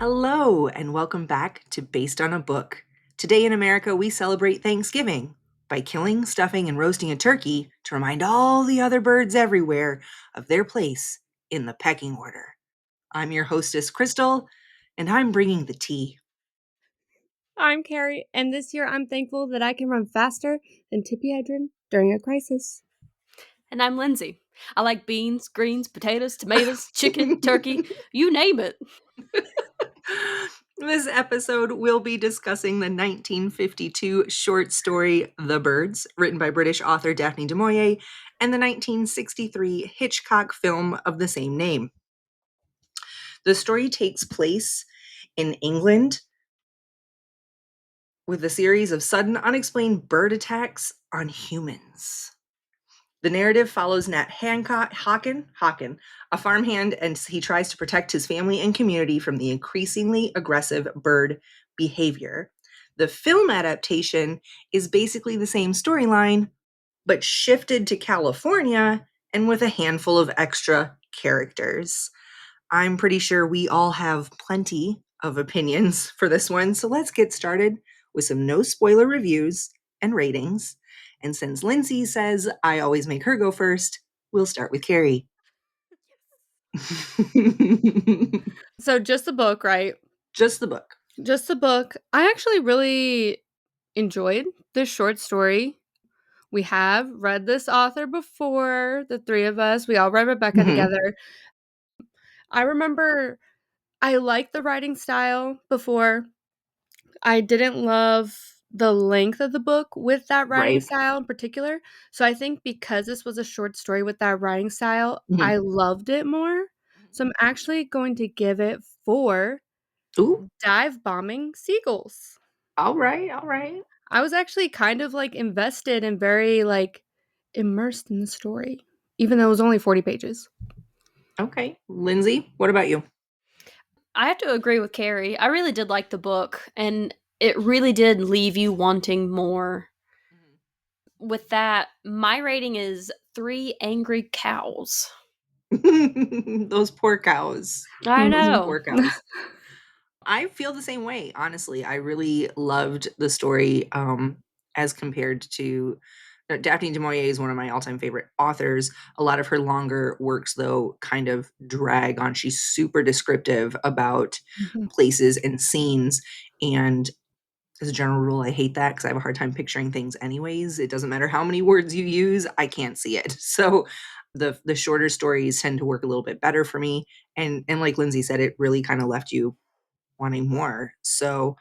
Hello, and welcome back to Based on a Book. Today in America, we celebrate Thanksgiving by killing, stuffing, and roasting a turkey to remind all the other birds everywhere of their place in the pecking order. I'm your hostess, Crystal, and I'm bringing the tea. I'm Keri, and this year I'm thankful that I can run faster than Tippy Hedren during a crisis. And I'm Lindsay. I like beans, greens, potatoes, tomatoes, chicken, turkey, you name it. This episode, we'll be discussing the 1952 short story The Birds, written by British author Daphne du Maurier, and the 1963 Hitchcock film of the same name. The story takes place in England with a series of sudden, unexplained bird attacks on humans. The narrative follows Nat Hawken, a farmhand, and he tries to protect his family and community from the increasingly aggressive bird behavior. The film adaptation is basically the same storyline, but shifted to California and with a handful of extra characters. I'm pretty sure we all have plenty of opinions for this one, so let's get started with some no spoiler reviews and ratings. And since Lindsay says I always make her go first, we'll start with Keri. So, just the book, right? Just the book. Just the book. I actually really enjoyed this short story. We have read this author before, the three of us. We all read Rebecca Mhm. together. I remember I liked the writing style before. I didn't love the length of the book with that writing Right. style in particular. So I think because this was a short story with that writing style, Mhm. I loved it more. So I'm actually going to give it 4 Ooh, dive bombing seagulls. all right, all right. I was actually kind of like invested and very like immersed in the story, even though it was only 40 pages. Okay. Lindsay, what about you? I have to agree with Keri. I really did like the book, and it really did leave you wanting more. With that, my rating is 3 angry cows. Those poor cows. I Those know. poor cows. I feel the same way, honestly. I really loved the story as compared to Daphne du Maurier is one of my all-time favorite authors. A lot of her longer works, though, kind of drag on. She's super descriptive about Mhm. places and scenes. And as a general rule, I hate that because I have a hard time picturing things anyways. It doesn't matter how many words you use, I can't see it. So the shorter stories tend to work a little bit better for me. And like Lindsay said, it really kind of left you wanting more. So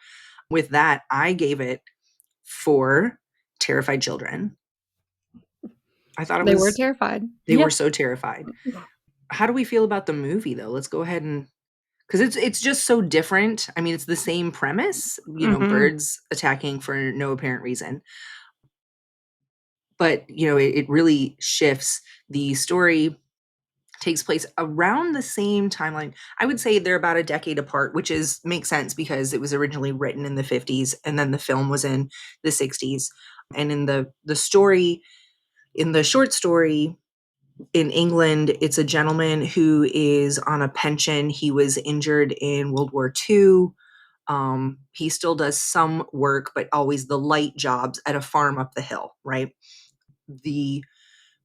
with that, I gave it 4 terrified children. I thought it They were was terrified. they were Yeah. so terrified. How do we feel about the movie though? Let's go ahead and because it's just so different. I mean, it's the same premise, Mhm. birds attacking for no apparent reason. But, it really shifts. The story takes place around the same timeline. I would say they're about a decade apart, which is makes sense because it was originally written in the 50s and then the film was in the 60s. And in the story, in the short story in England, it's a gentleman who is on a pension. He was injured in World War II. He still does some work, but always the light jobs at a farm up the hill, right? The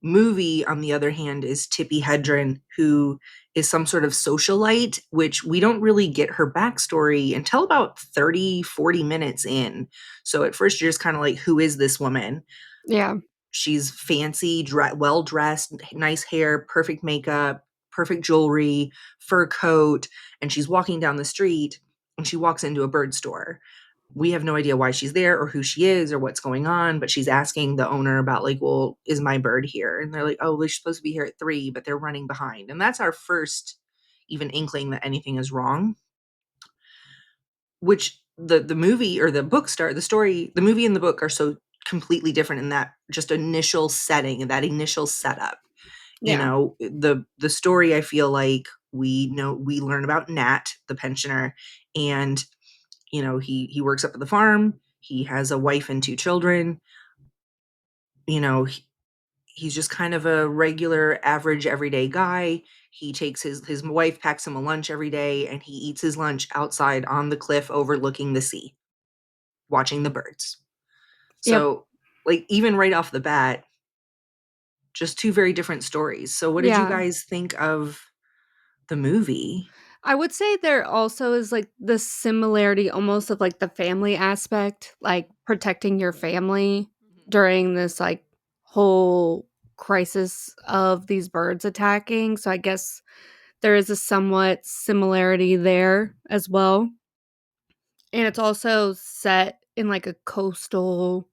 movie, on the other hand, is Tippi Hedren, who is some sort of socialite, which we don't really get her backstory until about 30, 40 minutes in. So at first, you're just kind of like, who is this woman? Yeah. She's fancy, well dressed, nice hair, perfect makeup, perfect jewelry, fur coat, and she's walking down the street and she walks into a bird store. We have no idea why she's there or who she is or what's going on, but she's asking the owner about like, well, is my bird here? And they're like, oh, they're supposed to be here at 3, but they're running behind. And that's our first even inkling that anything is wrong, which the movie or the book start the story, the movie and the book are so completely different in that just initial setting and that initial setup. Yeah. The story, I feel like we learn about Nat, the pensioner, and he works up at the farm. He has a wife and 2 children. You know, he's just kind of a regular, average, everyday guy. He takes his wife packs him a lunch every day, and he eats his lunch outside on the cliff overlooking the sea, watching the birds. Yep. So, like, even right off the bat, just two very different stories. So, what did you Yeah. guys think of the movie? I would say there also is, like, the similarity almost of, like, the family aspect, like, protecting your family during this, like, whole crisis of these birds attacking, so I guess there is a somewhat similarity there as well, and it's also set in, like, a coastal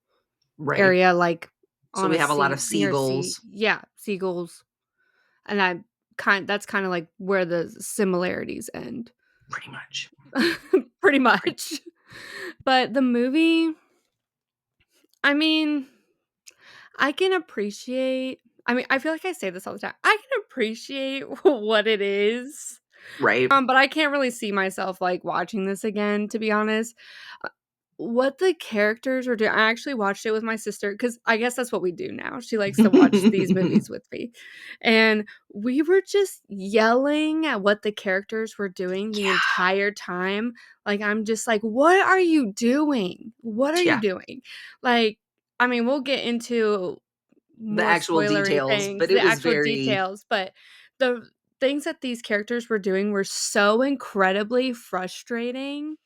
Right. area, like, So on we a have a lot of sea near sea. seagulls, Yeah, seagulls, and that's kinda, like, where the similarities end. pretty much. Pretty Pretty- much. But the movie, I mean, I mean, I feel like I say this all the time. I can appreciate what it is, Right. but I can't really see myself, like, watching this again, to be honest. Uh, what the characters were doing, I actually watched it with my sister because I guess that's what we do now. She likes to watch these movies with me, and we were just yelling at what the characters were doing the Yeah. entire time. Like, I'm just like, "What are you doing? What are you Yeah. doing?" Like, I mean, we'll get into The more actual spoilery details, things, but it the was actual very details, but the things that these characters were doing were so incredibly frustrating.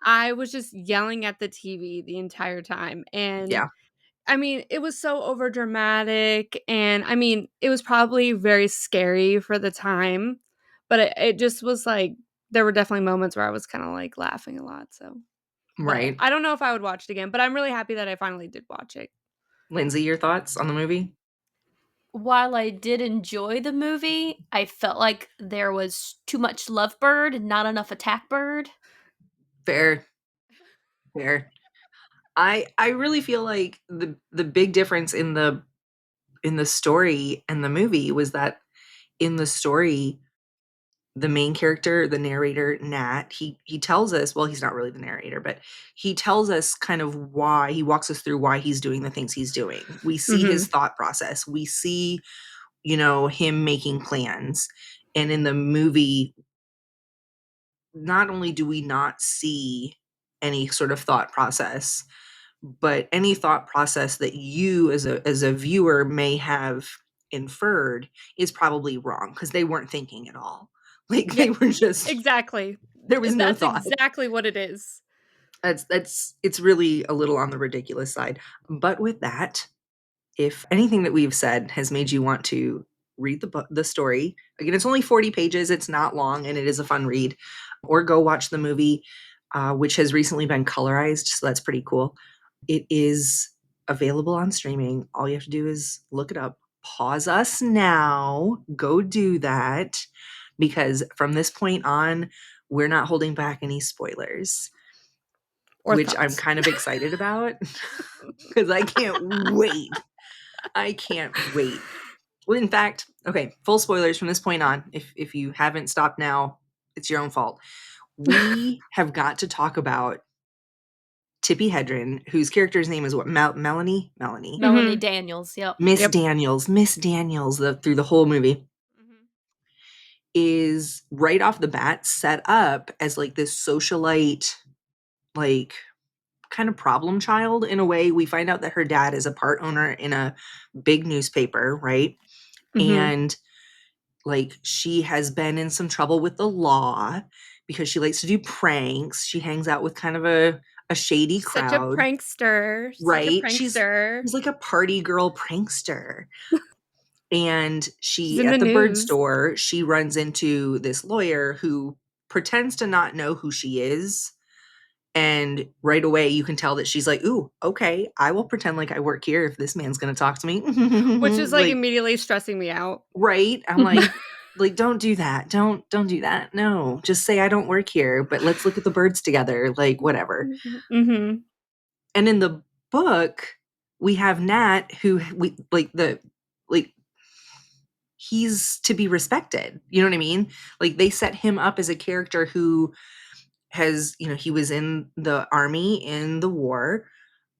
I was just yelling at the TV the entire time, and, yeah. I mean, it was so overdramatic, and, I mean, it was probably very scary for the time, but it just was, like, there were definitely moments where I was kinda, like, laughing a lot, so but Right. I don't know if I would watch it again, but I'm really happy that I finally did watch it. Lindsay, your thoughts on the movie? While I did enjoy the movie, I felt like there was too much lovebird, not enough attack bird. Fair. Fair. I really feel like the big difference in the story and the movie was that in the story, the main character, the narrator, Nat, he tells us, well, he's not really the narrator, but he tells us kind of why, he walks us through why he's doing the things he's doing. We see his Mhm. thought process. We see, you know, him making plans. And in the movie, not only do we not see any sort of thought process, but any thought process that you as a viewer may have inferred is probably wrong because they weren't thinking at all. Like Yeah, they were just exactly. there was no That's thought. exactly what it is. That's it's really a little on the ridiculous side. But with that, if anything that we've said has made you want to read the book, the story, again, it's only 40 pages, it's not long, and it is a fun read, or go watch the movie, which has recently been colorized, so that's pretty cool. It is available on streaming. All you have to do is look it up. Pause us now. Go do that because from this point on, we're not holding back any spoilers, Or which I'm thoughts. kind of excited about because I can't wait. I can't wait. Well, in fact, okay, full spoilers from this point on. If you haven't stopped now, it's your own fault. We have got to talk about Tippi Hedren, whose character's name is what? Melanie? Melanie. Melanie Mhm. Daniels, yep. Miss Yep. Daniels. Miss Daniels, through the whole movie, Mhm. is right off the bat set up as like this socialite, like kind of problem child in a way. We find out that her dad is a part owner in a big newspaper, right? Mhm. And like she has been in some trouble with the law because she likes to do pranks. She hangs out with kind of a shady Such a crowd, prankster, such a right? prankster. She's like a party girl prankster. And She's she in the at the bird news, store, she runs into this lawyer who pretends to not know who she is. And right away you can tell that she's like, "Ooh, okay, I will pretend like I work here if this man's going to talk to me." which is, like, Like, immediately stressing me out. right? I'm like don't do that. Don't do that. No. Just say I don't work here, but let's look at the birds together, like whatever. Mhm. And in the book, we have Nat who we like the like he's to be respected. You know what I mean? Like they set him up as a character who has, you know, he was in the army in the war.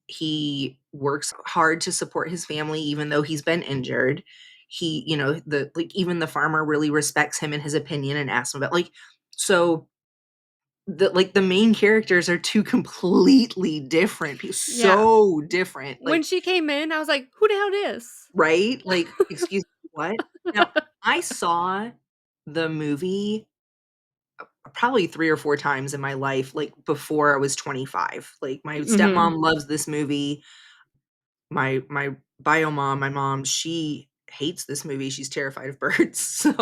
He works hard to support his family even though he's been injured. He, the like even the farmer really respects him and his opinion and asks him about like so the main characters are two completely different people, Yeah. so different. When she came in, I was like, "Who the hell this?" Right? Like, excuse me, what? Now, I saw the movie probably 3 or 4 times in my life, like, before I was 25. Like, my Mhm. stepmom loves this movie. My bio mom, my mom, she hates this movie. She's terrified of birds. So,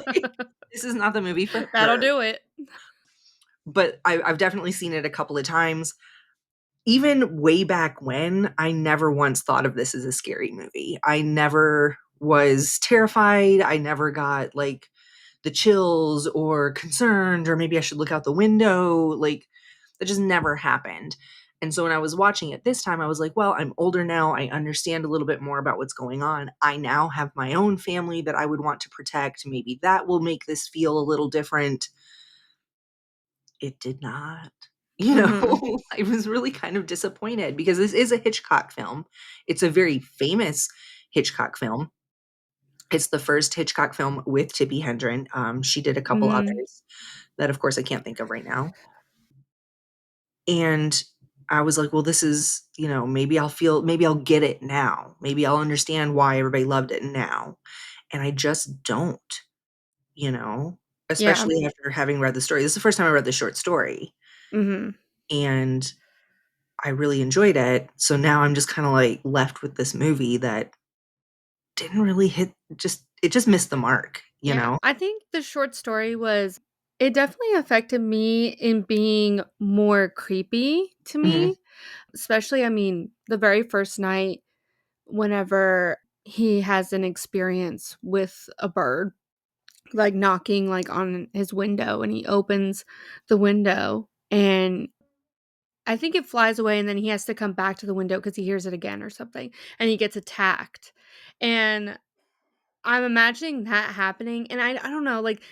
like, this is not the movie for That'll her. do it. But I've definitely seen it a couple of times. Even way back when, I never once thought of this as a scary movie. I never was terrified. I never got like the chills or concerned, or maybe I should look out the window. Like, that just never happened. And so when I was watching it this time, I was like, well, I'm older now. I understand a little bit more about what's going on. I now have my own family that I would want to protect. Maybe that will make this feel a little different. It did not. Mhm. I was really kind of disappointed because this is a Hitchcock film. It's a very famous Hitchcock film. It's the first Hitchcock film with Tippi Hedren. She did a couple Mm. others that, of course, I can't think of right now. And I was like, well, this is, maybe I'll get it now. Maybe I'll understand why everybody loved it now. And I just don't, you know, Yeah. especially after having read the story. This is the first time I read the short story. Mhm. And I really enjoyed it. So now I'm just kind of like left with this movie that didn't really it just missed the mark, you Yeah, know? I think the short story was it definitely affected me in being more creepy to Mhm. me, especially, I mean, the very first night whenever he has an experience with a bird, like, knocking, like, on his window, and he opens the window, and I think it flies away, and then he has to come back to the window because he hears it again or something, and he gets attacked, and I'm imagining that happening, and I don't know, like,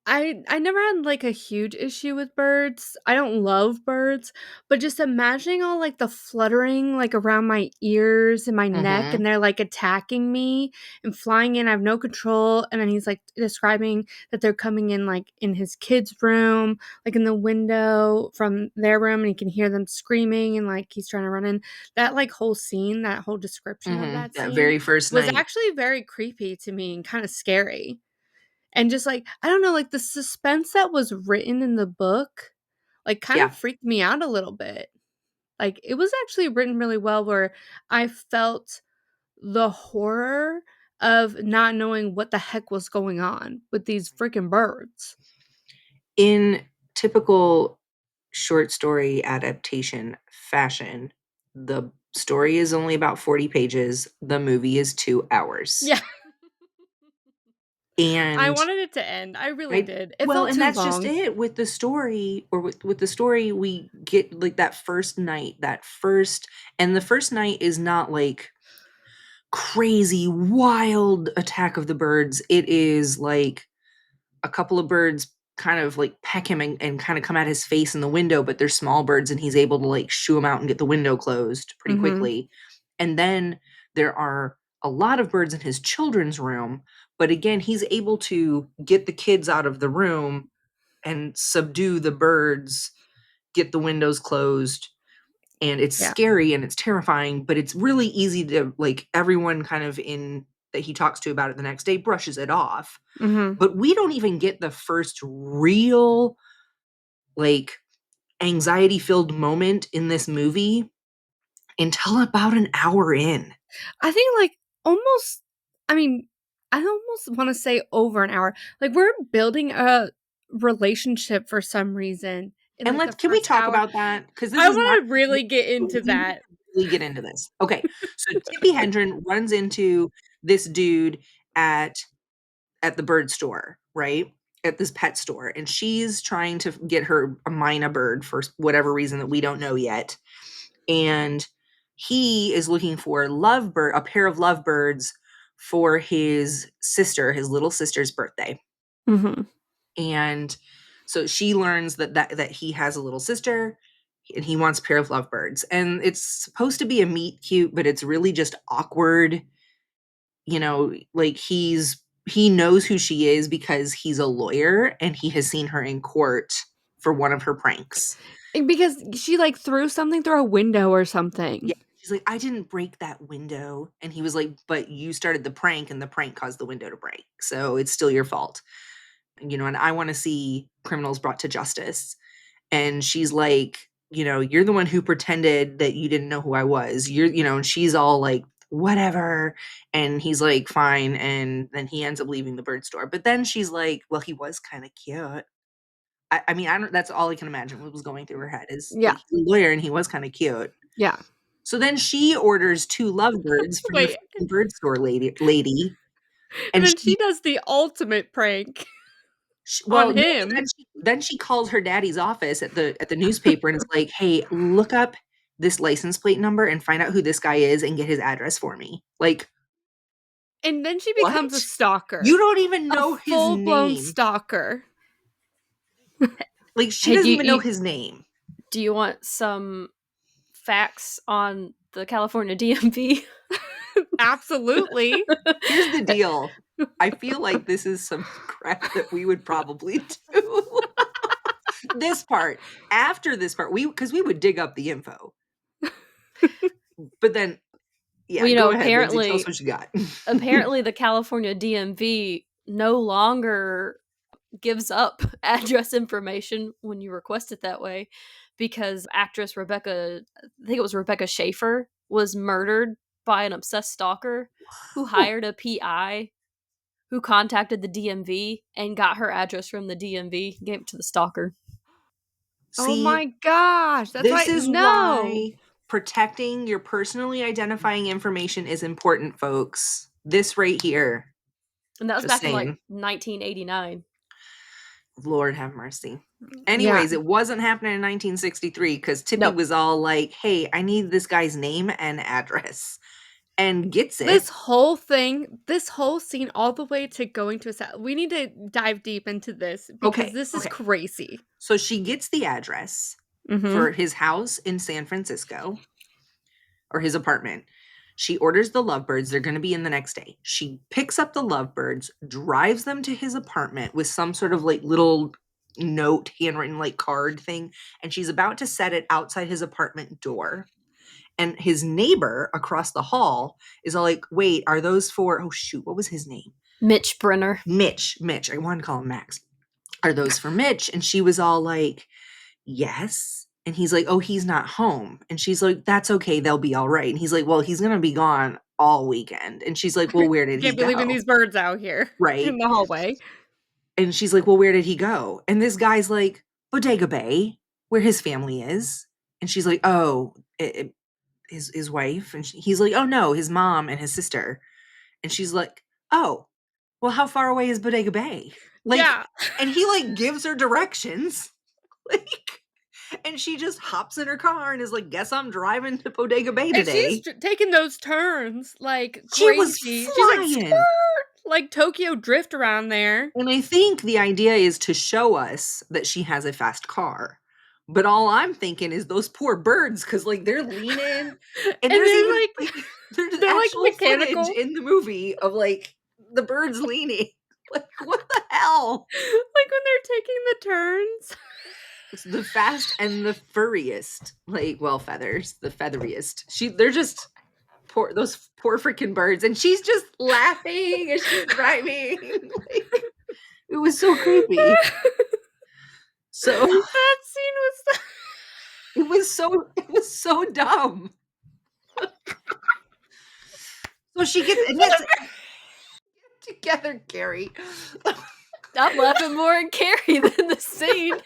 I never had, like, a huge issue with birds. I don't love birds, but just imagining all, like, the fluttering, like, around my ears and my neck, Mhm. and they're, like, attacking me and flying in, I have no control, and then he's, like, describing that they're coming in, like, in his kid's room, like, in the window from their room, and he can hear them screaming, and, like, he's trying to run in. That, like, whole scene, that whole description of Mhm. that That scene very first was night. actually very creepy to me and kinda scary. And just, like, I don't know, like, the suspense that was written in the book, like, kind of Yeah. freaked me out a little bit. Like, it was actually written really well where I felt the horror of not knowing what the heck was going on with these freaking birds. In typical short story adaptation fashion, the story is only about 40 pages, the movie is 2 hours. Yeah, I And wanted it to end. I really did. It well, felt and too that's just long. it with the story, or with the story we get like that first night, the first night is not like crazy wild attack of the birds. It is like a couple of birds kind of like peck him and kind of come at his face in the window, but they're small birds and he's able to like shoo them out and get the window closed pretty Mhm. quickly. And then there are a lot of birds in his children's room, but again, he's able to get the kids out of the room and subdue the birds, get the windows closed, and it's Yeah. scary and it's terrifying, but it's really easy to like everyone kind of in that he talks to about it the next day brushes it off. Mhm. But we don't even get the first real like anxiety-filled moment in this movie until about an hour in. I think, like, almost I mean, I almost wanna say over an hour. Like, we're building a relationship for some reason in, And like, let's the can we first talk hour. about that? Because this I is not wanna really get into we need that. to really get into this. Okay, so Tippi Hedren runs into this dude at the bird store, right? At this pet store, and she's trying to get her a mina bird for whatever reason that we don't know yet. And he is looking for a pair of lovebirds for his sister, his little sister's birthday. Mhm. And so she learns that he has a little sister. and he wants a pair of lovebirds. And it's supposed to be a meet cute, but it's really just awkward. You know, like he knows who she is because he's a lawyer and he has seen her in court for one of her pranks. Because she like threw something through a window or something. Yeah. She's like, I didn't break that window. And he was like, but you started the prank and the prank caused the window to break. So it's still your fault. You know, and I want to see criminals brought to justice. And she's like, you know, you're the one who pretended that you didn't know who I was. You're, you know, and she's all like, whatever. And he's like, fine. And then he ends up leaving the bird store. But then she's like, well, he was kind of cute. I mean, I don't, that's all I can imagine what was going through her head is Yeah. like, he's a lawyer and he was kind of cute. Yeah. So then she orders 2 lovebirds from the Wait. fucking bird store lady. And And then she does the ultimate prank well, on no, him. then she calls her daddy's office at the newspaper and is like, "Hey, look up this license plate number and find out who this guy is and get his address for me." Like, And then she what? becomes a stalker. You don't even A know his full-blown name. stalker. Like, she Hey, doesn't even know his name. Do you want some facts on the California DMV? Absolutely. Here's the deal. I feel like this is some crap that we would probably do. This part. After this part, because we would dig up the info. But then, yeah, Well, you go know, ahead, Lindsay, tell us what you got. apparently the California DMV no longer gives up address information when you request it that way, because actress Rebecca, I think it was Rebecca Schaefer, was murdered by an obsessed stalker who hired a PI who contacted the DMV and got her address from the DMV, gave it to the stalker. Oh See, my gosh. That's this right. is why protecting your personally identifying information is important, folks. This right here. And that was Just back in like saying. 1989. Lord have mercy. Anyways, it wasn't happening in 1963 because Tippy Nope. was all like, hey, I need this guy's name and address. And gets it. This whole thing, this whole scene, all the way to going to a set. We need to dive deep into this because this is crazy. So she gets the address for his house in San Francisco, or his apartment. She orders the lovebirds. They're going to be in the next day. She picks up the lovebirds, drives them to his apartment with some sort of like little note, handwritten like card thing. And she's about to set it outside his apartment door. And his neighbor across the hall is all like, wait, are those for, oh shoot, what was his name? Mitch Brenner. Mitch. I wanted to call him Max. Are those for Mitch? And she was all like, yes. And he's like, oh, he's not home. And she's like, that's okay. They'll be all right. And he's like, well, he's going to be gone all weekend. And she's like, well, where did he Can't go? be leaving these birds out here. Right. In the hallway. And she's like, well, where did he go? And this guy's like, Bodega Bay, where his family is. And she's like, oh, his wife. And he's like, oh no, his mom and his sister. And she's like, oh, well, how far away is Bodega Bay? Like, yeah. And he like gives her directions. Like, and she just hops in her car and is like, guess I'm driving to Bodega Bay today. And she's taking those turns like she crazy. Was flying. She's like, like Tokyo Drift around there. And I think the idea is to show us that she has a fast car. But all I'm thinking is those poor birds, because like they're leaning, and there's even like there's actual like mechanical footage in the movie of like the birds leaning. Like what the hell? Like when they're taking the turns. It's the fast and the furriest, like feathers, the featheriest. They're just those poor freaking birds, and she's just laughing as she's driving. Like, it was so creepy. So that scene was so dumb. So she gets together, Keri. I'm laughing more at Keri than the scene. I'm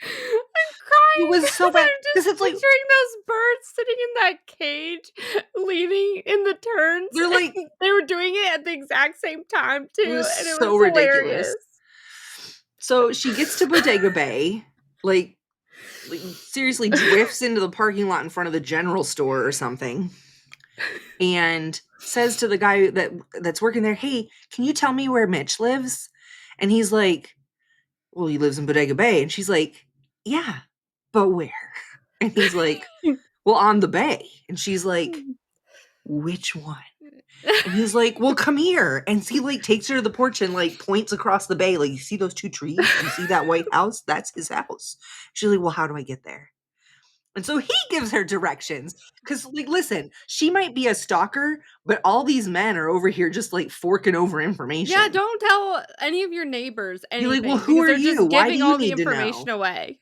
crying. It was so bad because it's like picturing those birds sitting in that cage, leaning in the turns. They're like they were doing it at the exact same time too, it was and it so was ridiculous. Hilarious. So she gets to Bodega Bay, like seriously drifts into the parking lot in front of the general store or something, and says to the guy that's working there, "Hey, can you tell me where Mitch lives?" And he's like, "Well, he lives in Bodega Bay." And she's like, "Yeah, but where?" And he's like, well, on the bay. And she's like, which one? And he's like, well, come here. And he like takes her to the porch and like points across the bay. Like, you see those 2 trees? You see that white house? That's his house. She's like, well, how do I get there? And so he gives her directions. Because, like, listen, she might be a stalker, but all these men are over here just like forking over information. Yeah, don't tell any of your neighbors You're like, anything well, who because are they're you? just Why do giving you all the need to know? information away.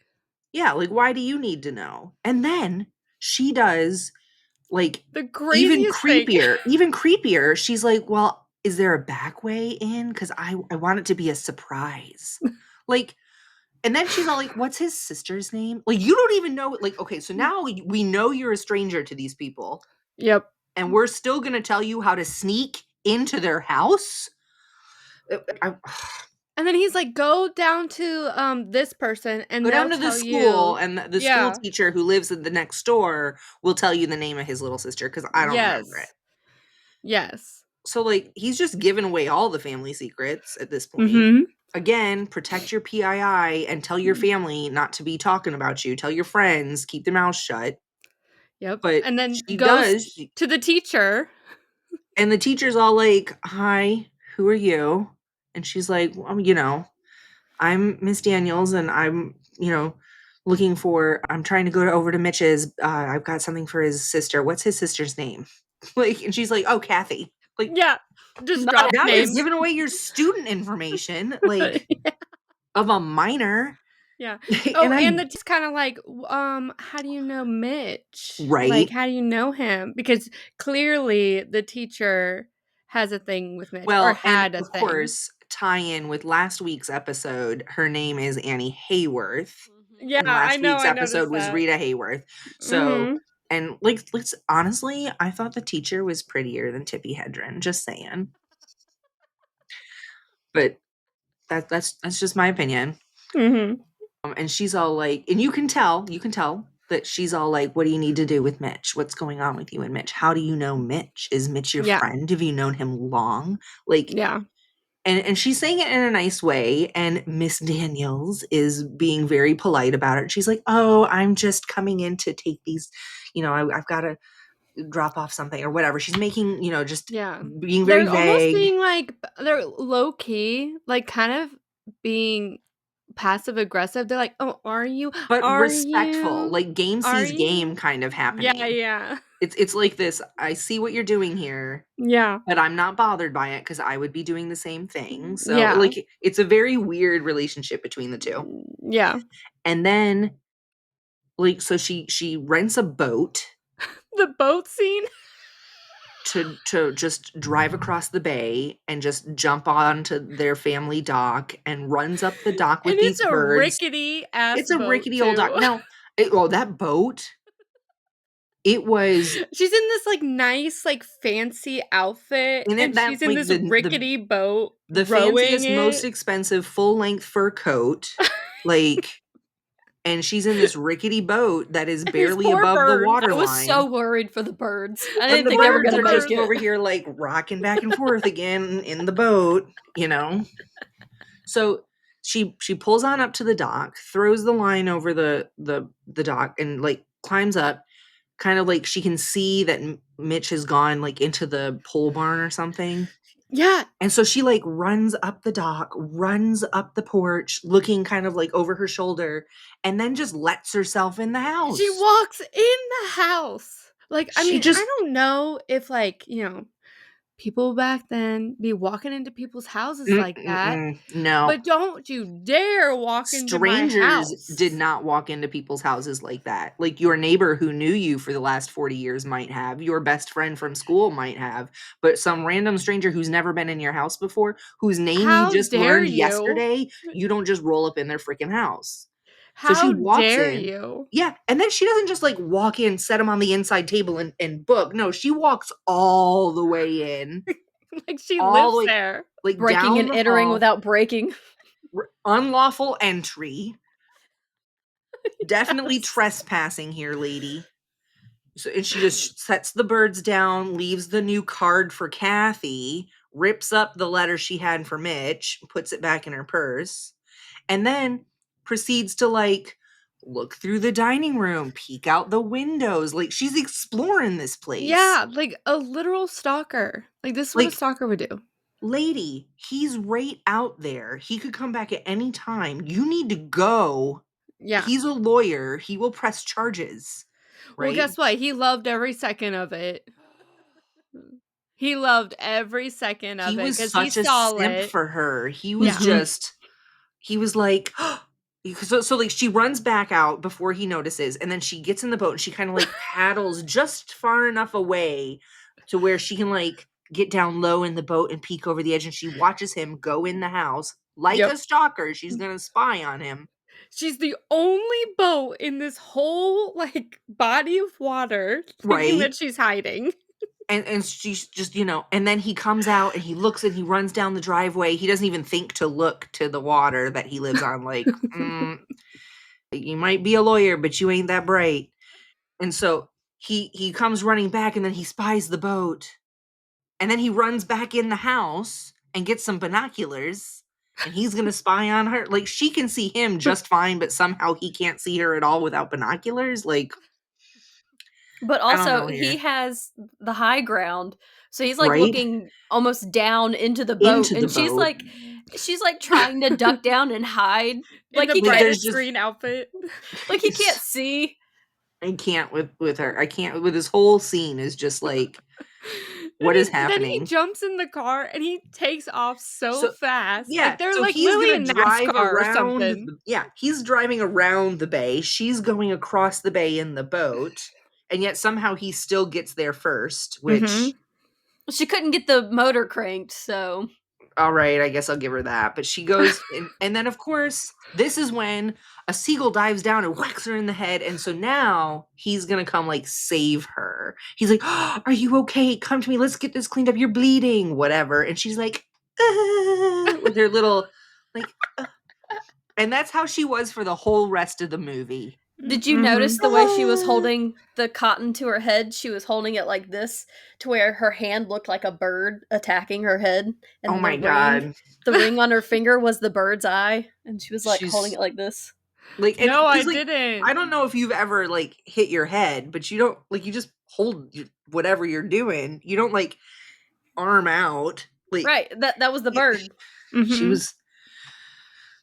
Yeah, like, why do you need to know? And then she does like The even craziest thing. creepier. She's like, well, is there a back way in? Because I want it to be a surprise. Like, and then she's all like, what's his sister's name? Like, you don't even know. Like, okay, so now we know you're a stranger to these people. Yep. And we're still going to tell you how to sneak into their house? And then he's like, go down to this person and Go they'll down to the tell school, you. and the school teacher who lives in the next door will tell you the name of his little sister, because I don't remember it. Yes. So, like, he's just giving away all the family secrets at this point. Mm-hmm. Again, protect your PII and tell your family not to be talking about you. Tell your friends, keep their mouths shut. Yep. But And then she goes does. to the teacher. And the teacher's all like, hi, who are you? And she's like, well, I'm Miss Daniels, and I'm, I'm trying to go over to Mitch's. I've got something for his sister. What's his sister's name? Like, and she's like, oh, Kathy. Like, Yeah. Just drop now you're names. giving away your student information, like, of a minor. Yeah. Oh, and the just kind of like, how do you know Mitch? Right. Like, how do you know him? Because clearly the teacher has a thing with Mitch, or had and a of thing. course, tie in with last week's episode, her name is Annie Hayworth. Yeah, And last week's I episode noticed was that. Rita Hayworth. So, Mhm. and like, let's honestly, I thought the teacher was prettier than Tippi Hedren. Just saying. But that's just my opinion. Mhm. And she's all like, and you can tell that she's all like, what do you need to do with Mitch? What's going on with you and Mitch? How do you know Mitch? Is Mitch your Yeah. friend? Have you known him long? Like, Yeah. And she's saying it in a nice way, and Miss Daniels is being very polite about it. She's like, oh, I'm just coming in to take these, I've got to drop off something or whatever. She's making, just being very They're almost vague. being like, they're low key, like kind of being passive aggressive. They're like, oh, are you? But Are respectful, you? like game Are sees you? game kind of happening. Yeah. It's like this, I see what you're doing here. Yeah. But I'm not bothered by it because I would be doing the same thing. So, Yeah. like, it's a very weird relationship between the two. Yeah. And then, like, so she rents a boat The boat scene. to just drive across the bay and just jump onto their family dock and runs up the dock with And these it's a birds. rickety ass It's a boat, rickety old dock. too. Now, that boat, it was, she's in this like nice, like fancy outfit, in it and that she's in like this the rickety boat the rowing fanciest, most it. expensive full-length fur coat, like, and she's in this rickety boat that is And these barely poor above the birds. water I was line. so worried for the birds. I And didn't the think they were birds going to are make just it. over here like rocking back and forth again in the boat, So she pulls on up to the dock, throws the line over the dock, and like climbs up, kind of like she can see that Mitch has gone like into the pole barn or something. Yeah. And so she like runs up the dock, runs up the porch, looking kind of like over her shoulder, and then just lets herself in the house. She walks in the house. Like, I She mean, just- I don't know if like, people back then be walking into people's houses like that. No. But don't you dare walk into my Strangers house. did not walk into people's houses like that. Like your neighbor who knew you for the last 40 years might have, your best friend from school might have, but some random stranger who's never been in your house before, whose name How you just dare learned you? yesterday, you don't just roll up in their freaking house. So How she walks dare in. you? Yeah, and then she doesn't just like walk in, set him on the inside table and book. No, she walks all the way in. Like she all lives the way, there. like Breaking down and the entering hall. without breaking. Unlawful entry. Definitely Yes. trespassing here, lady. So, and she just sets the birds down, leaves the new card for Kathy, rips up the letter she had for Mitch, puts it back in her purse, and then proceeds to like look through the dining room, peek out the windows. Like, she's exploring this place. Yeah, like a literal stalker. Like, this is what a Like, stalker would do. lady, he's right out there. He could come back at any time. You need to go. Yeah. He's a lawyer. He will press charges. Right? Well, guess what? He loved every second of it. He loved every second of He it was because he such a saw simp it. for her. He was Yeah. just, he was like, so like she runs back out before he notices, and then she gets in the boat and she kind of like paddles just far enough away to where she can like get down low in the boat and peek over the edge, and she watches him go in the house like Yep. a stalker. She's gonna spy on him. She's the only boat in this whole like body of water thinking Right. that she's hiding. And she's just, and then he comes out and he looks and he runs down the driveway. He doesn't even think to look to the water that he lives on. Like, you might be a lawyer, but you ain't that bright. And so he comes running back, and then he spies the boat. And then he runs back in the house and gets some binoculars, and he's going to spy on her. Like, she can see him just fine, but somehow he can't see her at all without binoculars. Like, But I don't also, know here. he has the high ground, so he's like Right? looking almost down into the boat, Into the and she's boat. like trying to duck down and hide, like in he the Like, can't, there's brightest just- green outfit. like he can't see. I can't with her. I can't with this whole scene is just like, what is Then happening? he jumps in the car and he takes off so fast. Yeah, Like they're so like he's Willie gonna and drive NASCAR or around. something. He's driving around the bay. She's going across the bay in the boat, and yet somehow he still gets there first. Which, Mhm. She couldn't get the motor cranked, so all right, I guess I'll give her that. But she goes, and then of course, this is when a seagull dives down and whacks her in the head, and so now he's gonna come like save her. He's like, "Oh, are you okay? Come to me. Let's get this cleaned up. You're bleeding, whatever." And she's like, with her little like, and that's how she was for the whole rest of the movie. did you Mhm. notice the way she was holding the cotton to her head? She was holding it like this, to where her hand looked like a bird attacking her head. And Oh my the god! the ring on her finger was the bird's eye, and she was like She's- holding it like this. Like, and, No, I 'cause, like, didn't. I don't know if you've ever like hit your head, but you don't like you just hold whatever you're doing. You don't like arm out. Like, Right, that was the bird. She Mhm. was.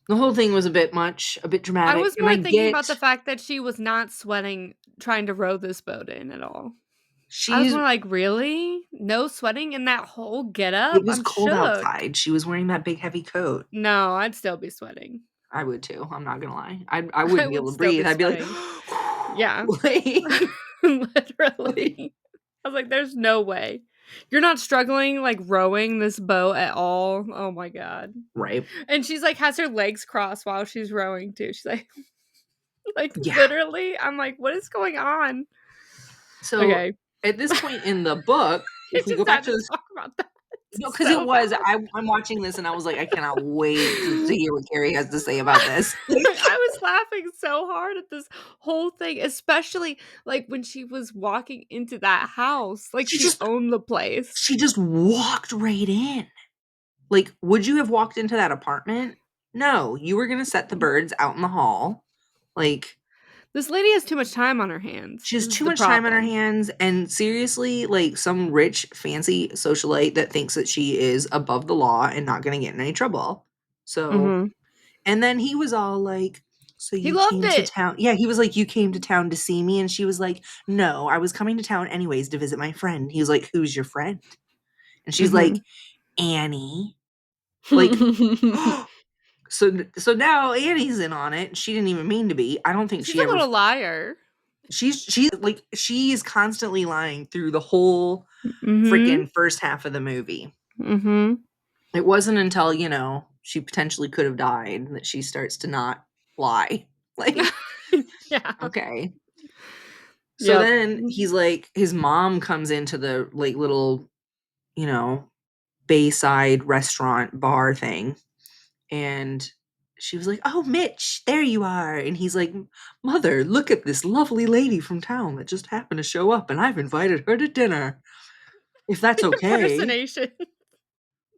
The whole thing was a bit much, a bit dramatic. I was and more thinking about the fact that she was not sweating trying to row this boat in at all. I was she's. more like, really? No sweating in that whole getup? It was I'm cold shook. outside. She was wearing that big heavy coat. No, I'd still be sweating. I would too. I'm not gonna lie. I wouldn't be would able to still be breathe. I'd be like, sweating. Yeah. like, Literally. I was like, there's no way. You're not struggling like rowing this boat at all. Oh my god. right. And she's like has her legs crossed while she's rowing too. She's like Yeah. literally. I'm like, what is going on? So Okay. at this point in the book, if we go back to this, talk about that. no, because so it was. bad. I'm watching this and I was like, I cannot wait to hear what Keri has to say about this. I was laughing so hard at this whole thing, especially like when she was walking into that house, like She she just- owned the place. She just walked right in. Like, would you have walked into that apartment? No, you were gonna set the birds out in the hall. Like, This lady has too much time on her hands. she has is too the much time on her problem. hands, and seriously, like some rich, fancy socialite that thinks that she is above the law and not gonna get in any trouble. So, Mhm. and then he was all like, "So He you loved came to it. town?" Yeah, he was like, "You came to town to see me," and she was like, "No, I was coming to town anyways to visit my friend." He was like, "Who's your friend?" And she's like, "Annie." Like, so now Annie's in on it. She didn't even mean to be. I don't think She's she a ever. little liar. She's like she's constantly lying through the whole Mm-hmm. freaking first half of the movie. Mm-hmm. It wasn't until she potentially could have died that she starts to not lie. Like, Yeah. okay. So Yep. then he's like, his mom comes into the like little, Bayside restaurant bar thing, and she was like, "Oh, Mitch, there you are." And he's like, "Mother, look at this lovely lady from town that just happened to show up, and I've invited her to dinner. If that's okay." Impersonation.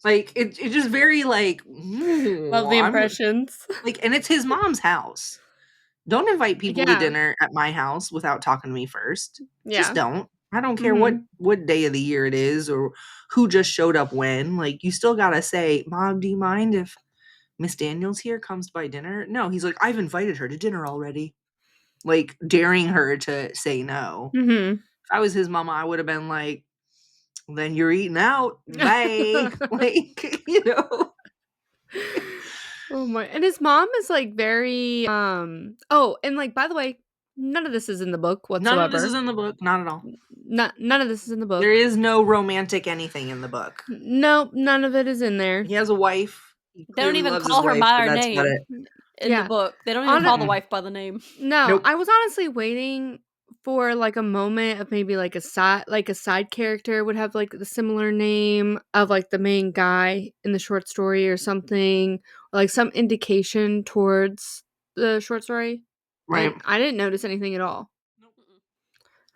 Like, it just very like, Love the impressions. like, and it's his mom's house. Don't invite people to Yeah. dinner at my house without talking to me first. Just Yeah. don't. I don't care what day of the year it is or who just showed up when. Like, you still gotta say, Mom, do you mind if Miss Daniels here comes by dinner? No, he's like, I've invited her to dinner already. Like, daring her to say no. Mhm. If I was his mama, I would have been like, then you're eating out. Bye. Like, Oh my, and his mom is like very oh, and like by the way, none of this is in the book None of this is whatsoever. in the book. Not at all. None of this is in the There book. is no romantic anything in the book. Nope, none of it is in there. He has a wife. He They don't clearly even loves his call her wife, by but her that's about name it. in the Yeah. book. They don't even On call the Mm-mm. wife by the name. No, Nope. I was honestly waiting for like a moment of maybe like a side character would have like the similar name of like the main guy in the short story or something, or like some indication towards the short story. Right. And I didn't notice anything at all.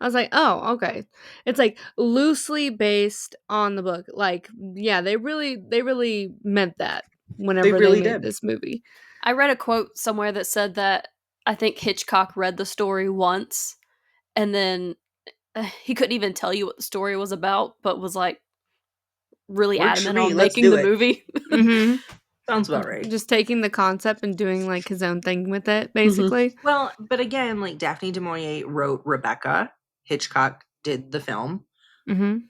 I was like, "Oh, okay." It's like loosely based on the book. Like, yeah, they really meant that They whenever they really made did. this movie. I read a quote somewhere that said that I think Hitchcock read the story once and then he couldn't even tell you what the story was about, but was like really Works for adamant me. on Let's making do the it. movie. Mhm. Sounds about right. Just taking the concept and doing like his own thing with it, Mm-hmm. basically. Well, but again, like Daphne du Maurier wrote Rebecca. Hitchcock did the film. Mhm.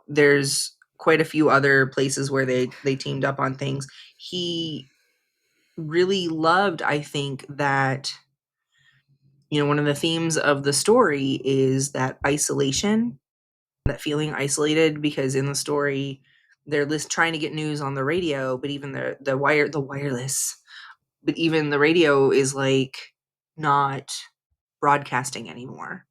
There's quite a few other places where they teamed up on things. He really loved, I think, that one of the themes of the story is that isolation, that feeling isolated, because in the story they're trying to get news on the radio, but even the wireless, but even the radio is like not broadcasting anymore.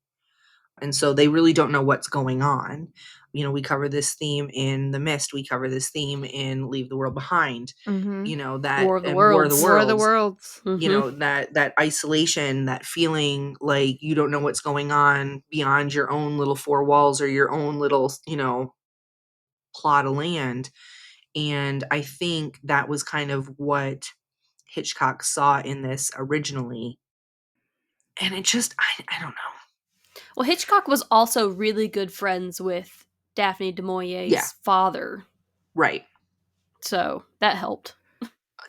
And so they really don't know what's going on. We cover this theme in The Mist. We cover this theme in Leave the World Behind. Mhm. That War of the and War of the Worlds. War of the Worlds. Worlds. Mm-hmm. That isolation, that feeling like you don't know what's going on beyond your own little four walls or your own little, plot of land. And I think that was kind of what Hitchcock saw in this originally. And it just, I don't know. Well, Hitchcock was also really good friends with Daphne du Maurier's Yeah. father, Right. so that helped.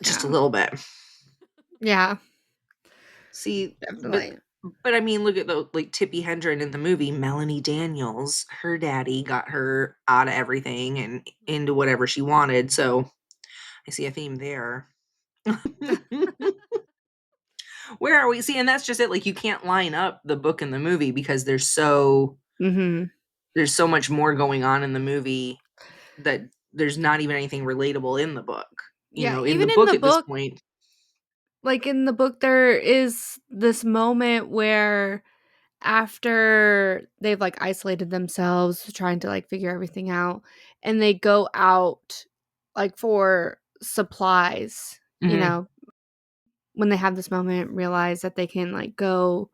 Just a Yeah. little bit. Yeah, See, definitely. but I mean, look at like Tippi Hedren in the movie. Melanie Daniels, her daddy got her out of everything and into whatever she wanted. So I see a theme there. Where are we? See, and that's just it. Like, you can't line up the book and the movie because Mhm. there's so much more going on in the movie that there's not even anything relatable in the book. Yeah, In the even in book the at this book, point. like in the book there is this moment where after they've like isolated themselves trying to like figure everything out and they go out like for supplies, Mhm. when they have this moment realize that they can like go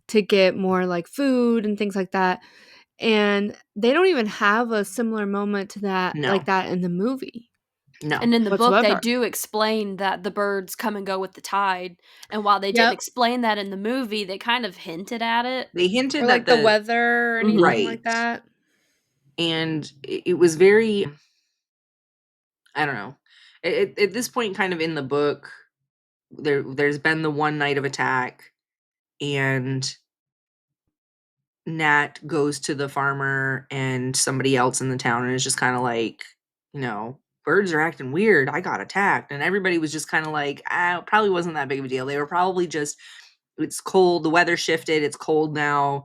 to get more like food and things like that, and they don't even have a similar moment to that No, like that in the movie no. And in the book, they whatsoever. do explain that the birds come and go with the tide. And while they didn't Yep. explain that in the movie, they kind of hinted at it. They Or hinted that like the weather or anything right. like that. And it was very, I don't know. At this point, kind of in the book, there's been the one night of attack, and Nat goes to the farmer and somebody else in the town and is just kind of like, birds are acting weird. I got attacked. And everybody was just kind of like, it probably wasn't that big of a deal. They were probably just, it's cold. The weather shifted. It's cold now.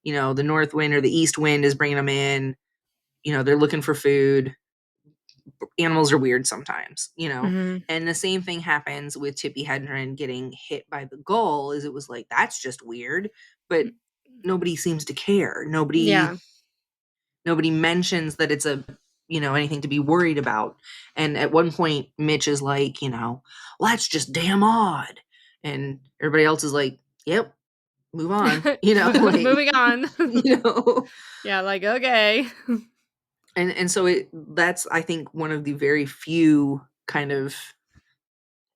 The north wind or the east wind is bringing them in. They're looking for food. Animals are weird sometimes. Mhm. And the same thing happens with Tippi Hedren getting hit by the gull. Is it was like, that's just weird, but nobody seems to care. Nobody Yeah. mentions that it's anything to be worried about. And at one point Mitch is like, well, that's just damn odd, and everybody else is like, yep, move on. Like, Moving on. you know Yeah, like, okay. and so that's, I think, one of the very few kind of.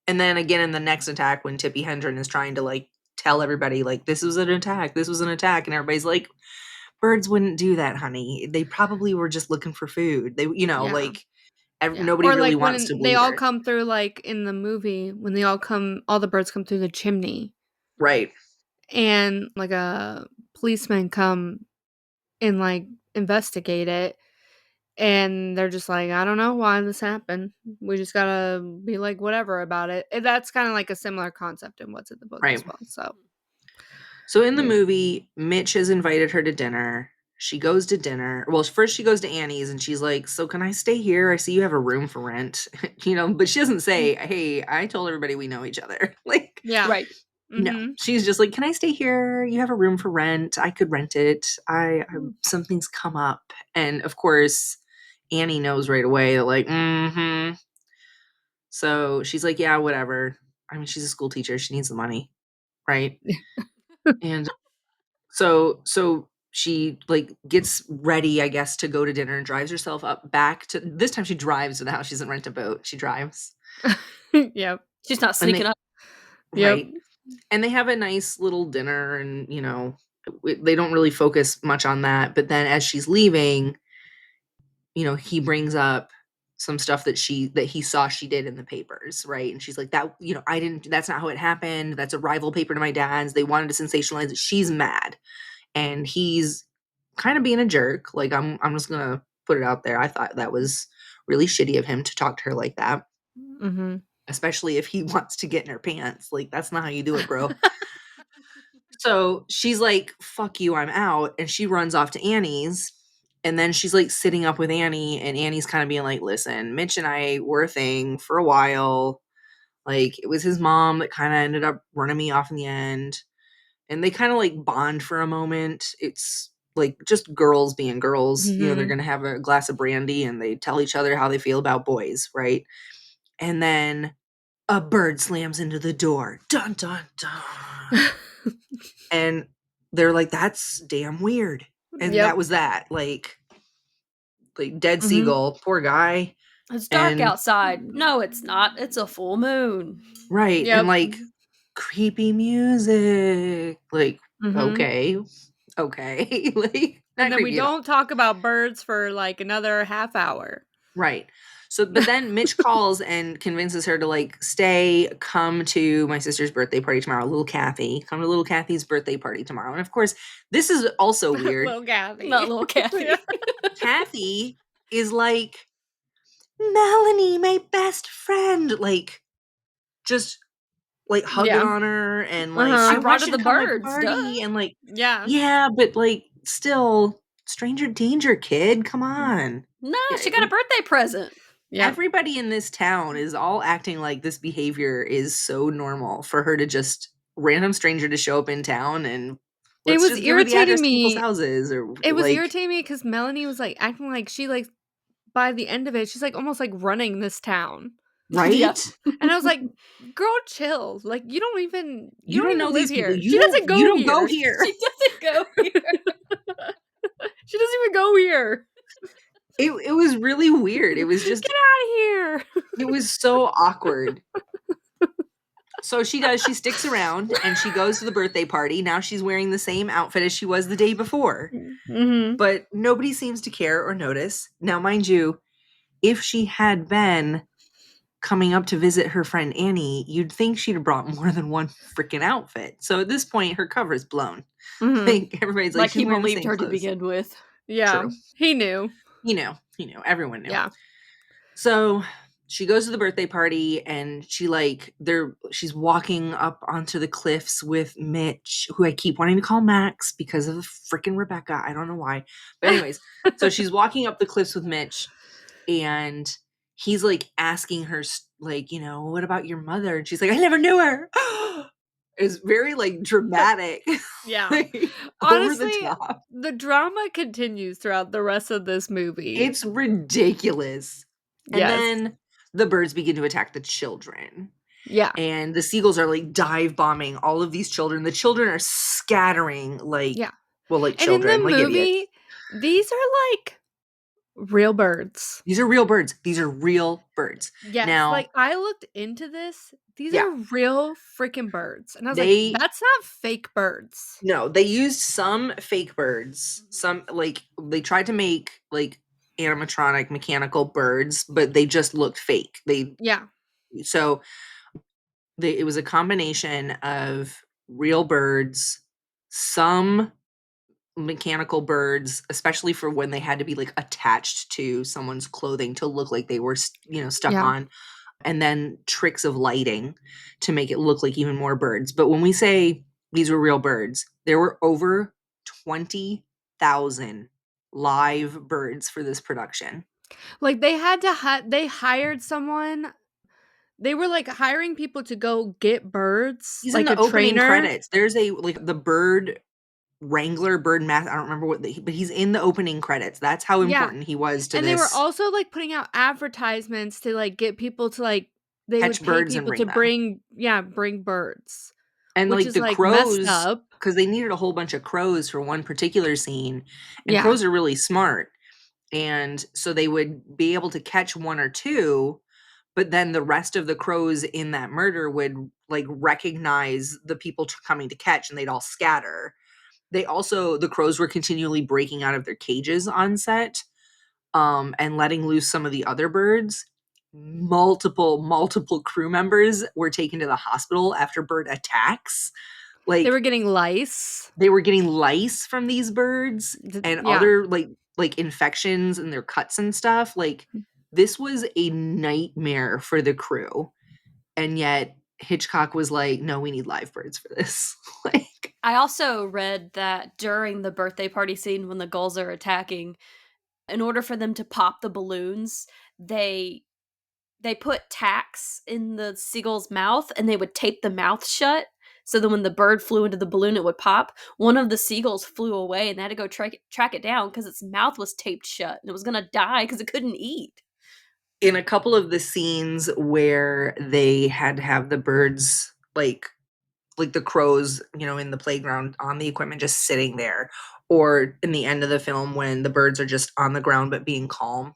And then again in the next attack when Tippi Hedren is trying to like tell everybody, like, this was an attack, this was an attack. And everybody's like, birds wouldn't do that, honey. They probably were just looking for food. They, Yeah. like, Yeah. nobody Or really like wants to when they believe all it. come through, like in the movie, when all the birds come through the chimney, Right. and like a policeman come and like investigate it, and they're just like, I don't know why this happened. We just gotta be like whatever about it. And that's kind of like a similar concept in what's in the book Right. as well. So in the Yeah. movie, Mitch has invited her to dinner. She goes to dinner. Well, first she goes to Annie's and she's like, so can I stay here? I see you have a room for rent. But she doesn't say, hey, I told everybody we know each other. Like, Yeah. Right. no. Mm-hmm. She's just like, can I stay here? You have a room for rent. I could rent it. Something's come up. And of course, Annie knows right away, like, mm-hmm. So she's like, yeah, whatever. I mean, she's a school teacher. She needs the money. Right. And so she like gets ready, I guess, to go to dinner and drives herself up back to, this time she drives to the house. She doesn't rent a boat. She drives. Yep. She's not And sneaking up. Yep. right. And they have a nice little dinner and, they don't really focus much on that. But then as she's leaving, he brings up some stuff that he saw she did in the papers, right? And she's like, that, I didn't, that's not how it happened. That's a rival paper to my dad's. They wanted to sensationalize it. She's mad. And he's kind of being a jerk. Like, I'm just gonna put it out there. I thought that was really shitty of him to talk to her like that. Mm-hmm. Especially if he wants to get in her pants. Like, that's not how you do it, bro. So she's like, fuck you, I'm out. And she runs off to Annie's. And then she's like sitting up with Annie, and Annie's kind of being like, listen, Mitch and I were a thing for a while. Like, it was his mom that kind of ended up running me off in the end. And they kind of like bond for a moment. It's like just girls being girls. They're Mm-hmm. going to have a glass of brandy and they tell each other how they feel about boys, right? And then a bird slams into the door. Dun, dun, dun. And they're like, that's damn weird. And Yep. that was that. Like dead Mhm. seagull, poor guy. It's dark And outside. No, it's not. It's a full moon. right. Yep. And like creepy music. Like, Mhm. okay. Like, not And then we creepy at all. don't talk about birds for like another half hour. Right. So, but then Mitch calls and convinces her to like stay, come to my sister's birthday party tomorrow. Little Kathy, come to little Kathy's birthday party tomorrow. And of course, this is also weird. Little Kathy. Not little Kathy. Yeah. Kathy is like, Melanie, my best friend, like just like hugging Yeah. on her and like, Uh-huh. She I brought want her you the to come to my birds, party. duh. And like, Yeah. yeah, but like still stranger danger, kid. Come on. No, Yeah, she got a birthday present. Yeah. everybody in this town is all acting like this behavior is so normal for her to just random stranger to show up in town and It let's was just give her the irritating address to people's me. houses or It was like irritating me because Melanie was like acting like she like by the end of it, she's like almost like running this town. right. Yeah. And I was like, girl, chill. Like you don't You don't even know live these people. here. She doesn't go You don't here. go here. She doesn't go here. She doesn't even go here. It was really weird. It was just Get out of here. it was so awkward. So she sticks around and she goes to the birthday party. Now she's wearing the same outfit as she was the day before. Mm-hmm. But nobody seems to care or notice. Now, mind you, if she had been coming up to visit her friend Annie, you'd think she'd have brought more than one freaking outfit. So at this point, her cover's blown. Mm-hmm. Like everybody's like, Like she's he wearing the believed same her to clothes. begin with. Yeah. True. He knew. He knew. Everyone knew. Yeah. So she goes to the birthday party and she's walking up onto the cliffs with Mitch, who I keep wanting to call Max because of freaking Rebecca. I don't know why. But anyways, so she's walking up the cliffs with Mitch and he's like asking her like, what about your mother? And she's like, I never knew her. It's very like dramatic. Yeah. Like, Honestly, over the top. the drama continues throughout the rest of this movie. It's ridiculous. And Yes. then the birds begin to attack the children. Yeah. And the seagulls are like dive bombing all of these children. The children are scattering like, Yeah. well, like And in children, the like movie, idiots. these are like Real birds. These are real birds. These are real birds. Yes, Now, like, I looked into this. These yeah, are real freaking birds, and I was like, they "That's not fake birds." no, they used some fake birds. Some like they tried to make like animatronic mechanical birds, but they just looked fake. They Yeah. so it was a combination of real birds, some mechanical birds, especially for when they had to be like attached to someone's clothing to look like they were, stuck Yeah. on, and then tricks of lighting to make it look like even more birds. But when we say these were real birds, there were over 20,000 live birds for this production. Like, they had to they hired someone. They were, like, hiring people to go get birds, He's in like the a opening trainer. credits. There's a like the bird wrangler, bird math. I don't remember but he's in the opening credits. That's how Yeah. important he was to And they were this. also, like, putting out advertisements to, like, get people to, like, they Catch would pay birds and people bring to them. bring birds, And, which like, is, the like, messed crows, up. because they needed a whole bunch of crows for one particular scene, and Yeah. crows are really smart, and so they would be able to catch 1 or 2, but then the rest of the crows in that murder would, like, recognize the people coming to catch, and they'd all scatter. The crows were continually breaking out of their cages on set, and letting loose some of the other birds. Multiple crew members were taken to the hospital after bird attacks. They Like, were getting lice. they were getting lice from these birds and Yeah. other like infections in their cuts and stuff. Like, this was a nightmare for the crew. And yet Hitchcock was like, "No, we need live birds for this." Like, I also read that during the birthday party scene when the gulls are attacking, in order for them to pop the balloons, they they put tacks in the seagull's mouth and they would tape the mouth shut so that when the bird flew into the balloon it would pop. One of the seagulls flew away and they had to go track it down because its mouth was taped shut and it was going to die because it couldn't eat. in a couple of the scenes where they had to have the birds like the crows, in the playground on the equipment just sitting there, or in the end of the film when the birds are just on the ground but being calm.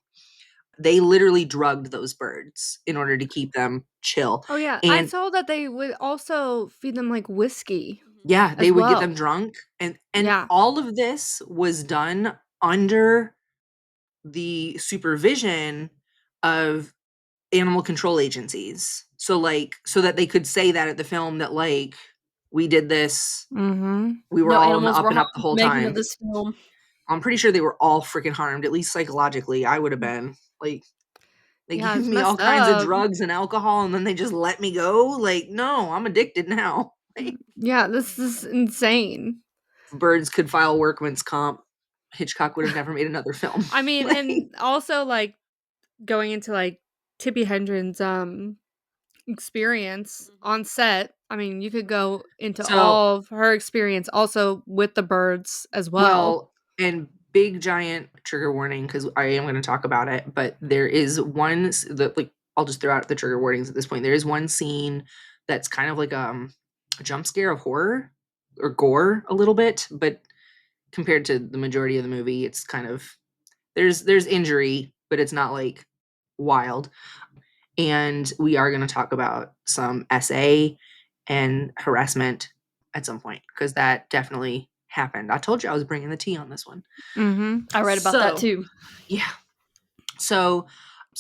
They literally drugged those birds in order to keep them chill. Oh, yeah. I And saw that they would also feed them, like, whiskey yeah, they as would get them well. drunk, and Yeah. all of this was done under the supervision of animal control agencies. So, like, so that they could say that at the film that, like, "We did this. Mhm. We were No all in the animals up were and up harmed the in whole the making of time." this film. I'm pretty sure they were all freaking harmed, at least psychologically. I would have been. Like, they Yeah, gave it's me all messed kinds of up. drugs and alcohol, and then they just let me go? Like, no, I'm addicted now. Like, Yeah, this is insane. if birds could file workman's comp, Hitchcock would have never made another film. I mean, Like, and also, like, going into, like, Tippi Hedren's, experience on set, I mean, you could go into so, all of her experience also with the birds as well. well, and big giant trigger warning because I am going to talk about it, but there is like, I'll just throw out the trigger warnings at this point. There is one scene that's kind of like a jump scare of horror or gore a little bit, but compared to the majority of the movie, it's kind of there's injury, but it's not like wild. And we are going to talk about some SA and harassment at some point because that definitely happened. I told you I was bringing the tea on this one. Mhm. I read about that So, too. yeah. So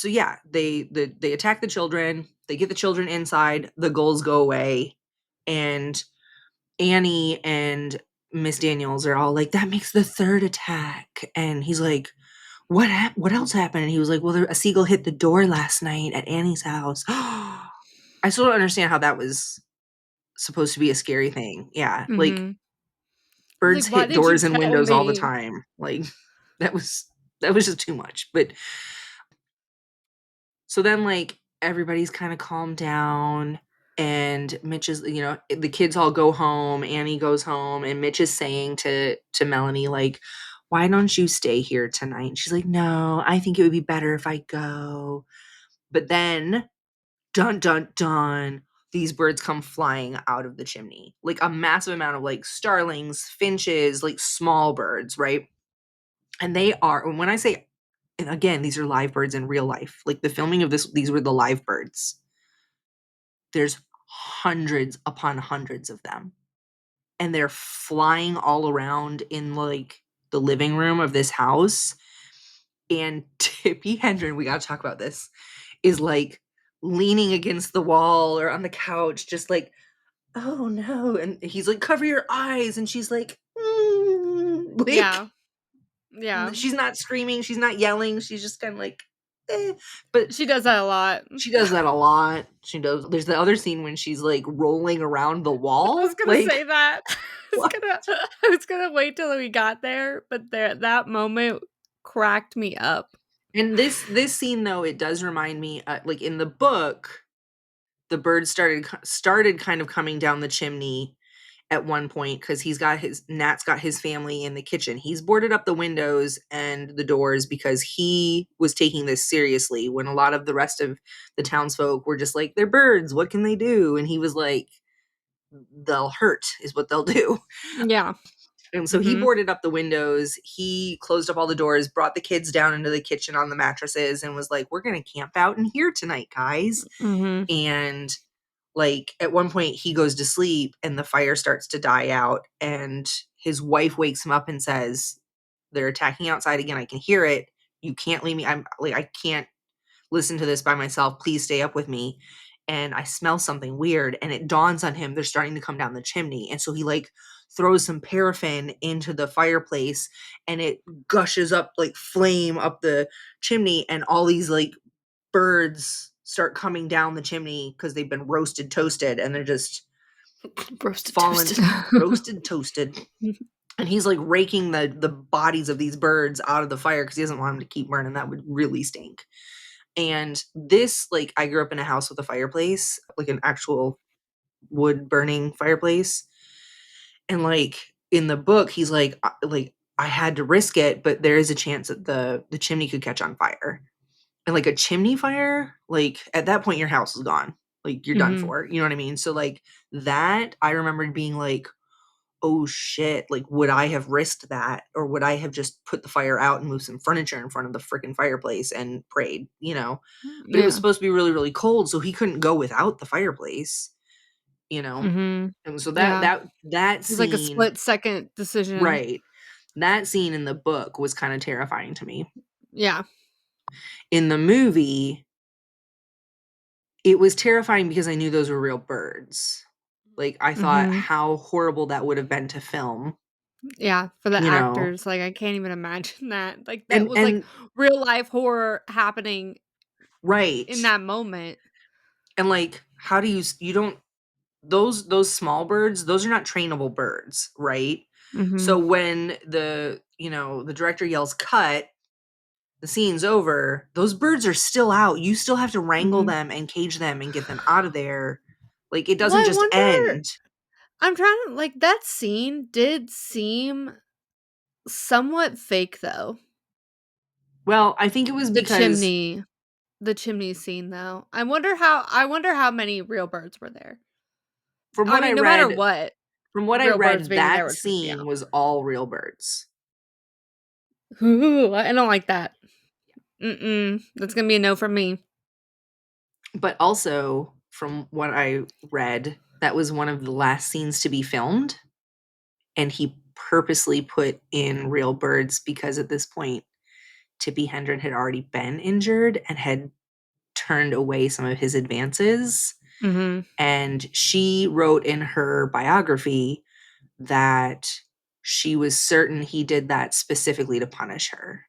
yeah, they attack the children. They get the children inside. The goals go away, and Annie and Miss Daniels are all like, "That makes the third attack." And he's like, What else happened?" And he was like, "Well, a seagull hit the door last night at Annie's house." I still don't understand how that was supposed to be a scary thing. Yeah, like, Mhm. It's like, birds "Why hit didn't you doors and tell windows all the me?" time. Like, that was that was just too much. But so then, like, everybody's kind of calmed down, and Mitch is, the kids all go home. Annie goes home, and Mitch is saying to Melanie, like, "Why don't you stay here tonight?" And she's like, "No, I think it would be better if I go." But then, dun dun dun, these birds come flying out of the chimney. Like, a massive amount of, like, starlings, finches, like, small birds, right? And they are, and when I say and again, these are live birds in real life. Like the filming of this, these were the live birds. There's hundreds upon hundreds of them. And they're flying all around in like the living room of this house. And Tippi Hedren, we gotta talk about this, is like leaning against the wall or on the couch, just like, oh no. And he's like, cover your eyes. And she's like, like, Yeah. Yeah. she's not screaming, she's not yelling, she's just kind of like, eh. But She does that a lot. she does that a lot. She does. There's the other scene when she's like rolling around the I wall. was gonna Like, say that. what? I was gonna wait till we got there, but that moment cracked me up. And this scene though, it does remind me, like in the book, the bird started kind of coming down the chimney at one point because Nat's got his family in the kitchen. He's boarded up the windows and the doors because he was taking this seriously when a lot of the rest of the townsfolk were just like, they're birds, what can they do? And he was like, they'll hurt is what they'll do. Yeah. And so he boarded up the windows, he closed up all the doors, brought the kids down into the kitchen on the mattresses and was like, we're going to camp out in here tonight, guys. And like at one point he goes to sleep and the fire starts to die out and his wife wakes him up and says, they're attacking outside again, I can hear it, you can't leave me, I'm like, I can't listen to this by myself, please stay up with me. And I smell something weird and it dawns on him they're starting to come down the chimney. And so he like throws some paraffin into the fireplace and it gushes up like flame up the chimney and all these like birds start coming down the chimney because they've been roasted toasted and they're just Roasted falling toasted. roasted toasted. And he's like raking the bodies of these birds out of the fire because he doesn't want them to keep burning, that would really stink. And this, like, I grew up in a house with a fireplace, like an actual wood burning fireplace. And like in the book, he's like I had to risk it, but there is a chance that the chimney could catch on fire. And like a chimney fire, like at that point your house is gone. Like you're done for. You know what I mean? So like that, I remembered being like, oh shit, like would I have risked that? Or would I have just put the fire out and moved some furniture in front of the freaking fireplace and prayed, you know? But it was supposed to be really, really cold, so he couldn't go without the fireplace, you know? And so that It's like a scene, split-second decision. right? That scene in the book was kind of terrifying to me. Yeah. In the movie, it was terrifying because I knew those were real birds. Like I thought how horrible that would have been to film. Yeah, for the You know, actors, like, I can't even imagine that. Like, that was, like, and real life horror happening right. in that moment. And like, how do you don't those small birds, those are not trainable birds, right? So when the director yells cut, the scene's over, those birds are still out. You still have to wrangle them and cage them and get them out of there. Like it Well, doesn't I just wonder end. I'm trying to like, that scene did seem somewhat fake, though. Well, I think it was The because chimney the chimney scene, though. I wonder how many real birds were there. from I what I mean, no matter read, what, from what I real birds read, being there that would freak me scene out. was all real birds. Ooh, I don't like that. That's gonna be a no from me. But also, from what I read, that was one of the last scenes to be filmed. And he purposely put in real birds because at this point, Tippi Hedren had already been injured and had turned away some of his advances. And she wrote in her biography that she was certain he did that specifically to punish her.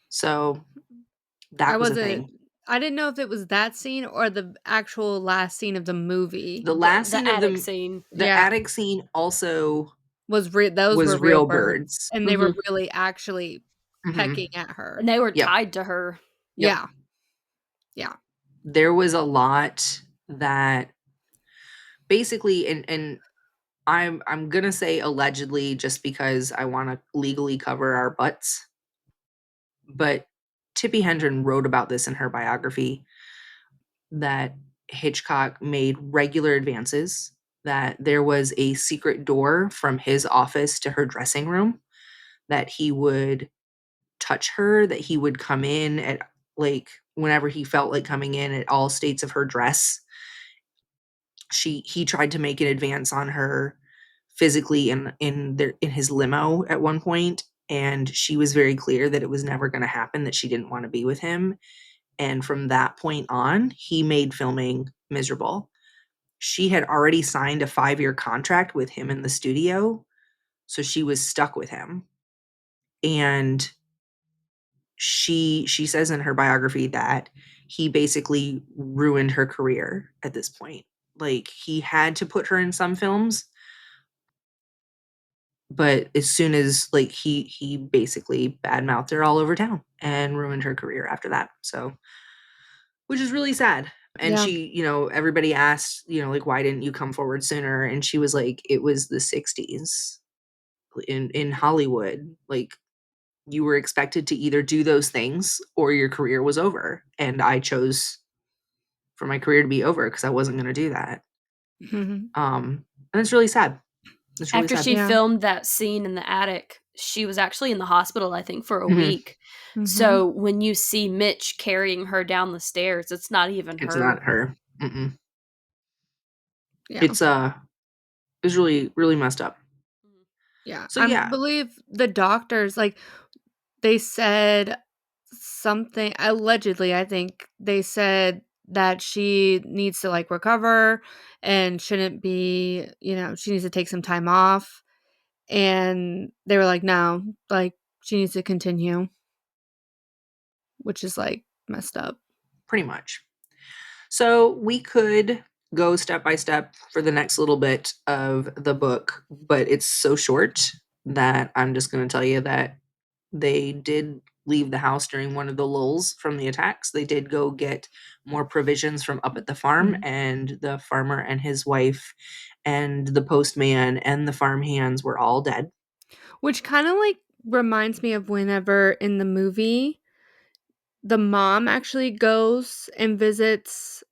So I that was a wasn't thing. I didn't know if it was that scene or the actual last scene of the movie. The last The scene of attic scene. the Yeah. attic scene also Those was were real real birds, birds. and they were really actually pecking at And her. they were Yep. tied to her. Yep. Yeah. Yeah. There was a lot that basically, and I'm gonna say allegedly just because I want to legally cover our butts, but Tippi Hedren wrote about this in her biography that Hitchcock made regular advances, that there was a secret door from his office to her dressing room that he would touch her, that he would come in at like whenever he felt like coming in at all states of her dress. He tried to make an advance on her physically in his limo at one point, and she was very clear that it was never going to happen, that she didn't want to be with him. And from that point on, he made filming miserable. She had already signed a 5-year contract with him in the studio, so she was stuck with him. And she says in her biography that he basically ruined her career at this point. Like, he had to put her in some films, but as soon as like he basically badmouthed her all over town and ruined her career after that. So, which is really sad. And Yeah. she, everybody asked, like, why didn't you come forward sooner? And she was like, it was the 60s in Hollywood. Like, you were expected to either do those things or your career was over. And I chose for my career to be over because I wasn't going to do that. And it's really sad. It's really After sad. she Yeah. filmed that scene in the attic, she was actually in the hospital, I think, for a Mhm. week. Mhm. So when you see Mitch carrying her down the stairs, it's not even It's her. not her. Mm-mm. Yeah. It's really, really messed up. Yeah. So I yeah. believe the doctors, like, they said something, allegedly, I think they said that she needs to, like, recover and shouldn't be, she needs to take some time off. And they were like, no, like, she needs to continue, which is, like, messed up. Pretty much. So we could go step by step for the next little bit of the book, but it's so short that I'm just going to tell you that they did leave the house during one of the lulls from the attacks. They did go get more provisions from up at the farm, and the farmer and his wife and the postman and the farm hands were all dead. Which kind of, like, reminds me of whenever in the movie, the mom actually goes and visits,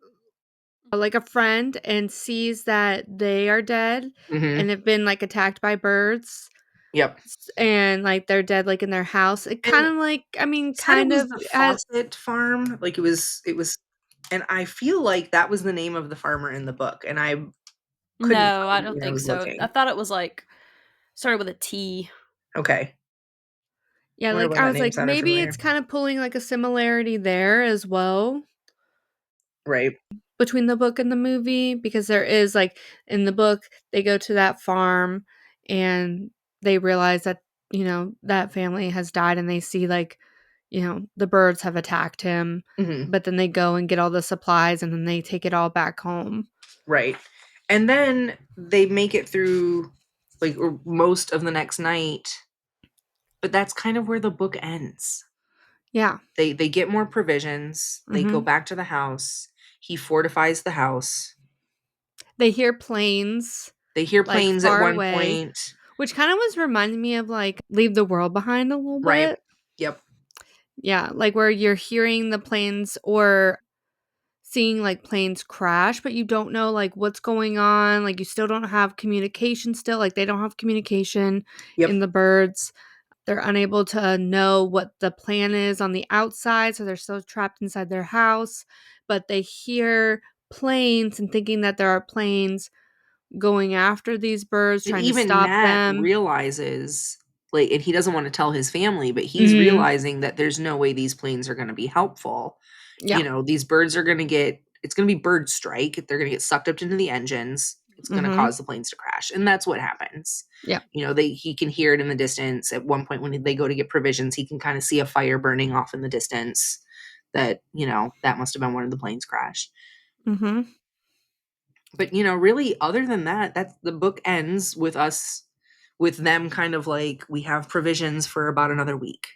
like, a friend and sees that they are dead Mm-hmm. and have been, like, attacked by birds. Yep. And, like, they're dead, like, in their house. It kind And of, like, I mean, said it kind was of the has. Fawcett farm. Like, it was, and I feel like that was the name of the farmer in the book, and I couldn't No, I find it don't when I think was so. I looking. thought it was like started with a T. Okay. Yeah, I wonder like, why I that was name like, sounded maybe it's familiar. kind of pulling, like, a similarity there as well Right. between the book and the movie, because there is, like, in the book, they go to that farm and they realize that, that family has died and they see, like, the birds have attacked him, Mm-hmm. but then they go and get all the supplies and then they take it all back home. Right. And then they make it through, like, or most of the next night, but that's kind of where the book ends. Yeah. They get more provisions. They go Mhm. back to the house. He fortifies the house. They hear planes, They hear like, planes at far one away, point. which kind of was reminding me of, like, Leave the World Behind a little Right. bit. Yep. Yeah, like, where you're hearing the planes or seeing, like, planes crash, but you don't know, like, what's going on, like, you still don't have communication still, like, they don't have communication in Yep. the birds. They're unable to know what the plan is on the outside, so they're still trapped inside their house, but they hear planes and thinking that there are planes going after these birds, And trying to even stop Nat them. realizes, like, and he doesn't want to tell his family, but he's Mhm. realizing that there's no way these planes are going to be helpful. Yeah. These birds are going to it's going to be bird strike. They're going to get sucked up into the engines. It's going to Mhm. cause the planes to crash. And that's what happens. Yeah. He can hear it in the distance. At one point when they go to get provisions, he can kind of see a fire burning off in the distance that, that must have been one of the planes crash. Mhm. But really, other than that, that's the book ends with them kind of like, we have provisions for about another week,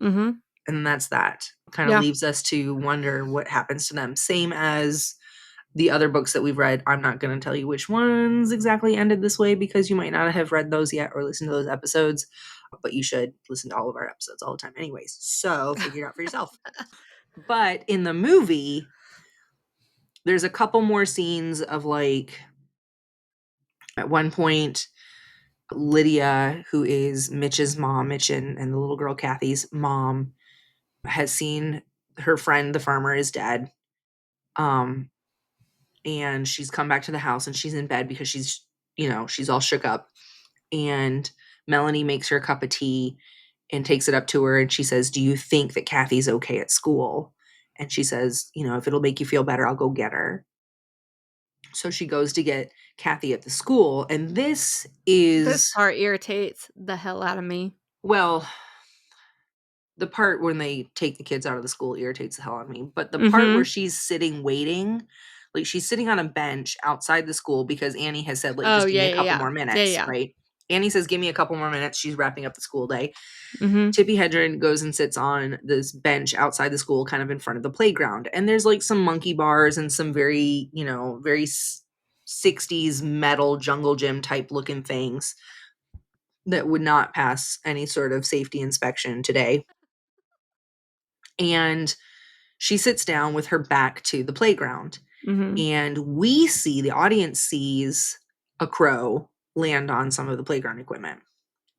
Mhm. and that's that. Kind of Yeah. leaves us to wonder what happens to them, same as the other books that we've read. I'm not going to tell you which ones exactly ended this way because you might not have read those yet or listened to those episodes, but you should listen to all of our episodes all the time anyways, so figure it out for yourself. But in the movie, there's a couple more scenes of, like, at one point, Lydia, who is Mitch's mom, Mitch and the little girl Kathy's mom, has seen her friend, the farmer, is dead. And she's come back to the house and she's in bed because she's all shook up. And Melanie makes her a cup of tea and takes it up to her and she says, "Do you think that Kathy's okay at school?" And she says, "If it'll make you feel better, I'll go get her." So she goes to get Kathy at the school, and this This is, part irritates the hell out of me. well, the part when they take the kids out of the school irritates the hell out of me. But the part where Mhm. she's sitting waiting, like she's sitting on a bench outside the school because Annie has said, like, Oh, just give yeah, me a yeah, couple yeah. more Yeah, minutes, yeah. right? Annie says, give me a couple more minutes. She's wrapping up the school day. Mhm. Tippi Hedren goes and sits on this bench outside the school, kind of in front of the playground. And there's like some monkey bars and some very, very 60s metal jungle gym type looking things that would not pass any sort of safety inspection today. And she sits down with her back to the playground. Mhm. And the audience sees a crow land on some of the playground equipment.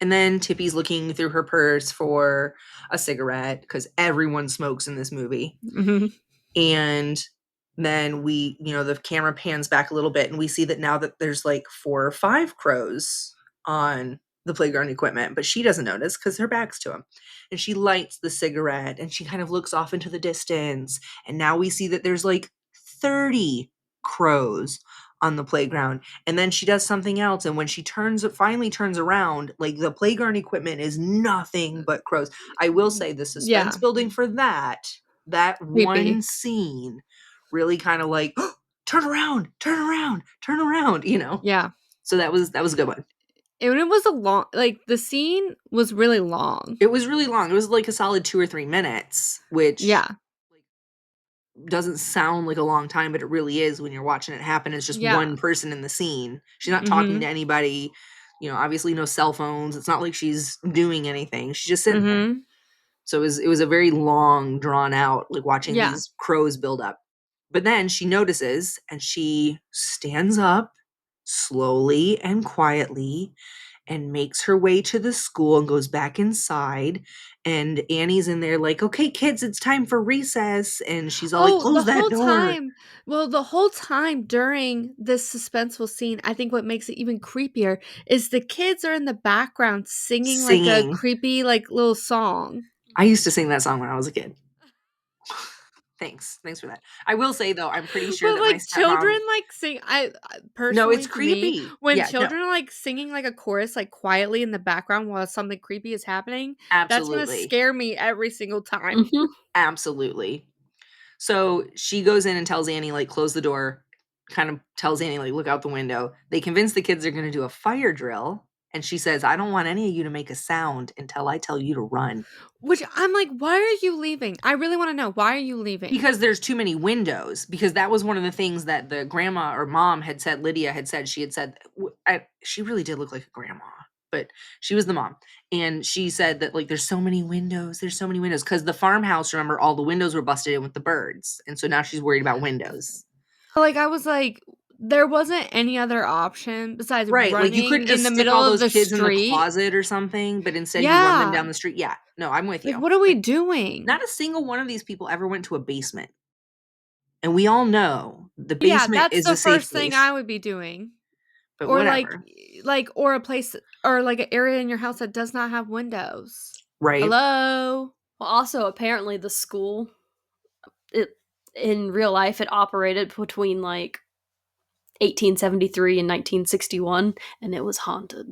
And then Tippy's looking through her purse for a cigarette because everyone smokes in this movie. Mhm. And then the camera pans back a little bit and we see that now that there's like 4 or 5 crows on the playground equipment, but she doesn't notice because her back's to him. And she lights the cigarette and she kind of looks off into the distance. And now we see that there's like 30 crows on the playground. And then she does something else. And when she finally turns around, like the playground equipment is nothing but crows. I will say the suspense Yeah. building for that Creepy. one scene really kind of like, "Oh, turn around, turn around, turn around," Yeah. So that was a good one. And it was a long, like, the scene was really long. It was really long. It was like a solid 2 or 3 minutes, which Yeah. doesn't sound like a long time, but it really is when you're watching it happen. It's just Yeah. one person in the scene. She's not talking to Mhm. anybody, obviously no cell phones. It's not like she's doing anything. She's just sitting there. Mhm. So it was a very long, drawn out, like watching Yeah. these crows build up. But then she notices and she stands up slowly and quietly and makes her way to the school and goes back inside. And Annie's in there like, "Okay, kids, it's time for recess." And she's all like, Oh, "Close that door." the whole time during this suspenseful scene, I think what makes it even creepier is the kids are in the background singing, like, a Singing. creepy, like, little song. I used to sing that song when I was a kid. Thanks. Thanks for that. I will say though, I'm pretty sure But, that my like, children, stepmom. like, sing No, it's personally, to me, creepy. when Yeah, no, children are, like, singing, like, a chorus, like, quietly in the background while something creepy is happening, that's gonna absolutely. scare me every single time. Mhm. Absolutely. So she goes in and tells Annie, like, close the door, kind of tells Annie, like, look out the window. They convince the kids they're going to do a fire drill. And she says, "I don't want any of you to make a sound until I tell you to run." Which I'm like, "Why are you leaving?" I really wanna know, why are you leaving? Because there's too many windows. Because that was one of the things that the grandma or mom had said, Lydia had said, she had said, she really did look like a grandma, but she was the mom. And she said that, like, there's so many windows. There's so many windows. Because the farmhouse, remember, all the windows were busted in with the birds. And so now she's worried about windows. Like, I was like, there wasn't any other option besides Right, like, you running couldn't in just the stick middle all of those the kids in the street. closet or something, but instead you run them Yeah. down the street. Yeah. No, I'm with Like, you. what are we Like, doing? not a single one of these people ever went to a basement, and we all know the Yeah, basement that's is the a safe first thing I place, would be doing. but Or, like whatever. or a place or, like, an area in your house that does not have windows. Right? Hello? Well, also apparently the school, it in real life it operated between like 1873 and 1961, and it was haunted.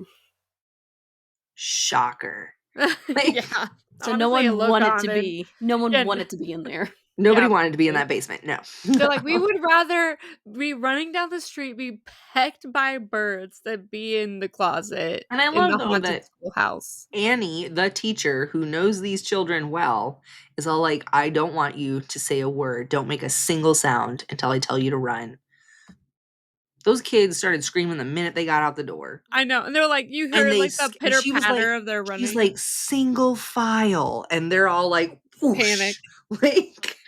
Shocker. Like, Yeah. So no Honestly, it one looked wanted to haunted. be. No one Yeah, wanted to be in there. nobody yeah. wanted to be in that basement, no. They're like, "We would rather be running down the street, be pecked by birds than be in the closet And I in love, the though, haunted that schoolhouse." Annie, the teacher who knows these children well, is all like, "I don't want you to say a word. Don't make a single sound until I tell you to run." Those kids started screaming the minute they got out the door. I know, and they're like you And heard, like, the and she was pitter-patter like, of their she's running. like, "Single file," and they're all like, Panic. whoosh. Like,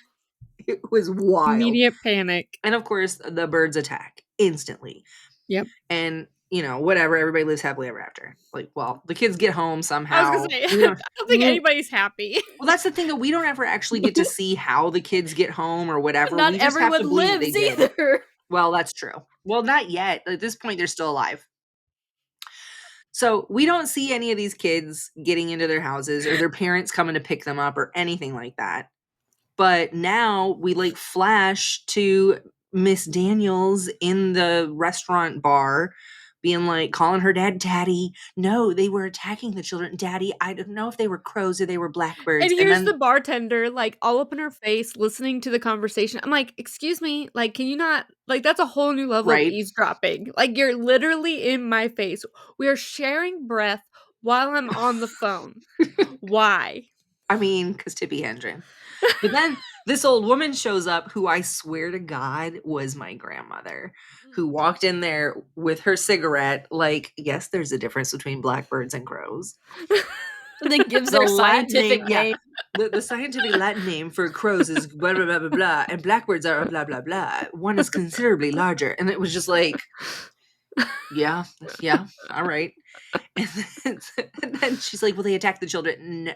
it was wild. Immediate panic. And of course, the birds attack instantly. Yep. And, you know, whatever, everybody lives happily ever after. Like, well, the kids get home I was somehow. gonna say, We I don't, don't think anybody's happy. well, that's the thing, that we don't ever actually get to see how the kids get home or whatever. Not We just have to everyone believe that they lives did. either. Well, that's true. Well, not yet. At this point, they're still alive. So we don't see any of these kids getting into their houses or their parents coming to pick them up or anything like that. But now we like flash to Miss Daniels in the restaurant bar being like, calling her dad daddy. No, they were attacking the children. Daddy, I don't know if they were crows or they were And blackbirds. And here's then, the bartender, like, all up in her face, listening to the conversation. I'm like, excuse me, like, can you not, like, that's a whole new level of right? eavesdropping. Like, you're literally in my face. We are sharing breath while I'm on the phone. Why? I mean, because Tippy Hendren. But then this old woman shows up who I swear to God was my grandmother, who walked in there with her cigarette, like, yes, there's a difference between blackbirds and crows. And then gives The their Latin scientific name, yeah. name. The scientific Latin name for crows is blah, blah, blah, blah, blah, and blackbirds are blah, blah, blah. One is considerably larger. And it was just like, yeah, all right. And then she's like, well, they attacked the children. No,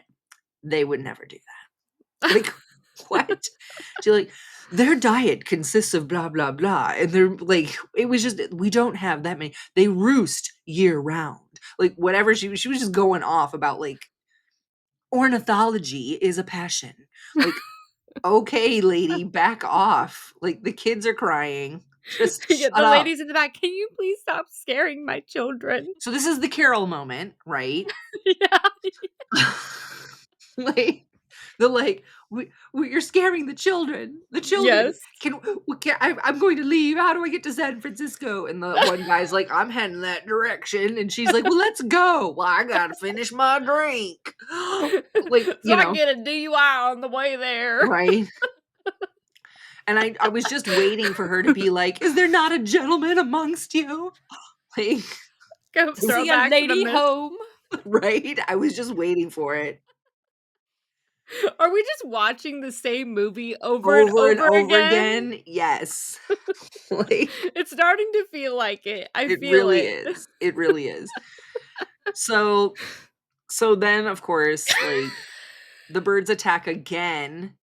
they would never do that. Like, what? She's like, their diet consists of blah, blah, blah. And they're like, it was just, we don't have that many. They roost year round. Like, whatever. She was just going off about, like, ornithology is a passion. Like, okay, lady, back off. Like, the kids are crying. Just Yeah, shut the up. ladies in the back, can you please stop scaring my children? So this is the Carol moment, right? Yeah. Like, the like, you're scaring the children. The children. Yes. I'm going to leave. How do I get to San Francisco? And the one guy's like, I'm heading that direction. And she's like, well, let's go. Well, I gotta finish my drink. Like, So you I know, get a DUI on the way there. right? And I was just waiting for her to be like, is there not a gentleman amongst you? Like, Go throw See a back to the lady miss- home. right? I was just waiting for it. Are we just watching the same movie over and over again? Yes. Like, It's starting to feel like it. I it feel really it. is. It really is. So then, of course, like, the birds attack again.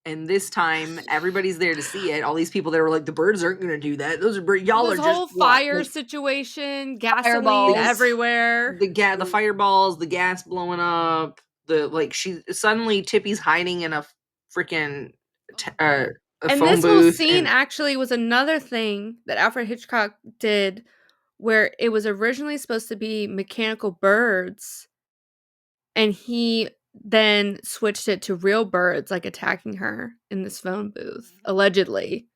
And this time, everybody's there to see it. All these people that were like, the birds aren't going to do that. Those are birds. Y'all This are just whole what? fire Like, situation, gasoline Fireballs. everywhere. the fireballs, the gas blowing up. The like, suddenly Tippy's hiding in a freaking a And phone this whole booth. scene And actually was another thing that Alfred Hitchcock did, where it was originally supposed to be mechanical birds, and he then switched it to real birds, like attacking her in this phone booth, allegedly.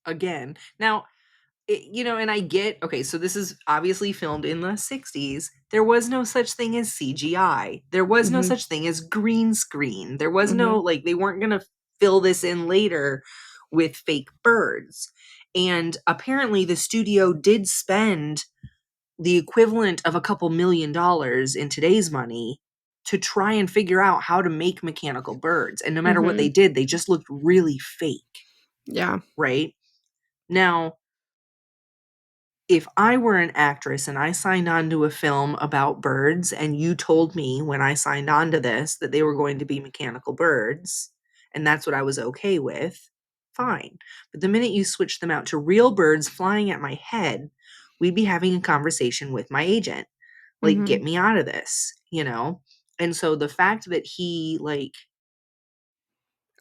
again, now, you know, and I get, okay, so this is obviously filmed in the 60s. There was no such thing as CGI. There was no Mhm. such thing as green screen. There was Mhm. no, like, they weren't going to fill this in later with fake birds. And apparently the studio did spend the equivalent of a couple $1,000,000 in today's money to try and figure out how to make mechanical birds. And no matter what they did, they just looked really fake, Yeah. right? Now, if I were an actress and I signed on to a film about birds and you told me when I signed on to this that they were going to be mechanical birds and that's what I was okay with, fine. But the minute you switch them out to real birds flying at my head, we'd be having a conversation with my agent. Like, get Mhm. me out of this, you know? And so the fact that he, like,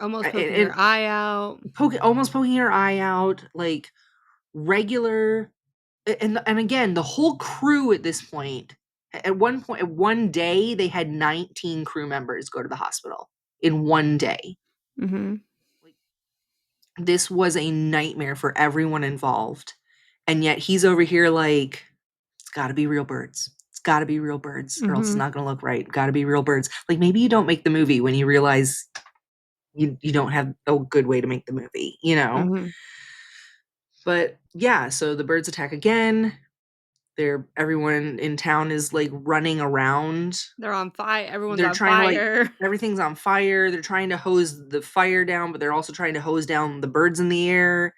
Almost poking and her eye out. almost poking her eye out, like, regular, and again, the whole crew at this point, at one day, they had 19 crew members go to the hospital in one day. Mhm. Like, this was a nightmare for everyone involved. And yet he's over here like, it's got to be real birds. It's got to be real birds, or else it's Mhm. not going to look right. Got to be real birds. Like, maybe you don't make the movie when you realize you don't have a good way to make the movie, you know? Mhm. But yeah, so the birds attack again. Everyone in town is like running around. They're on fire. Everyone's They're on trying to, like, fire. everything's on fire. They're trying to hose the fire down, but they're also trying to hose down the birds in the air.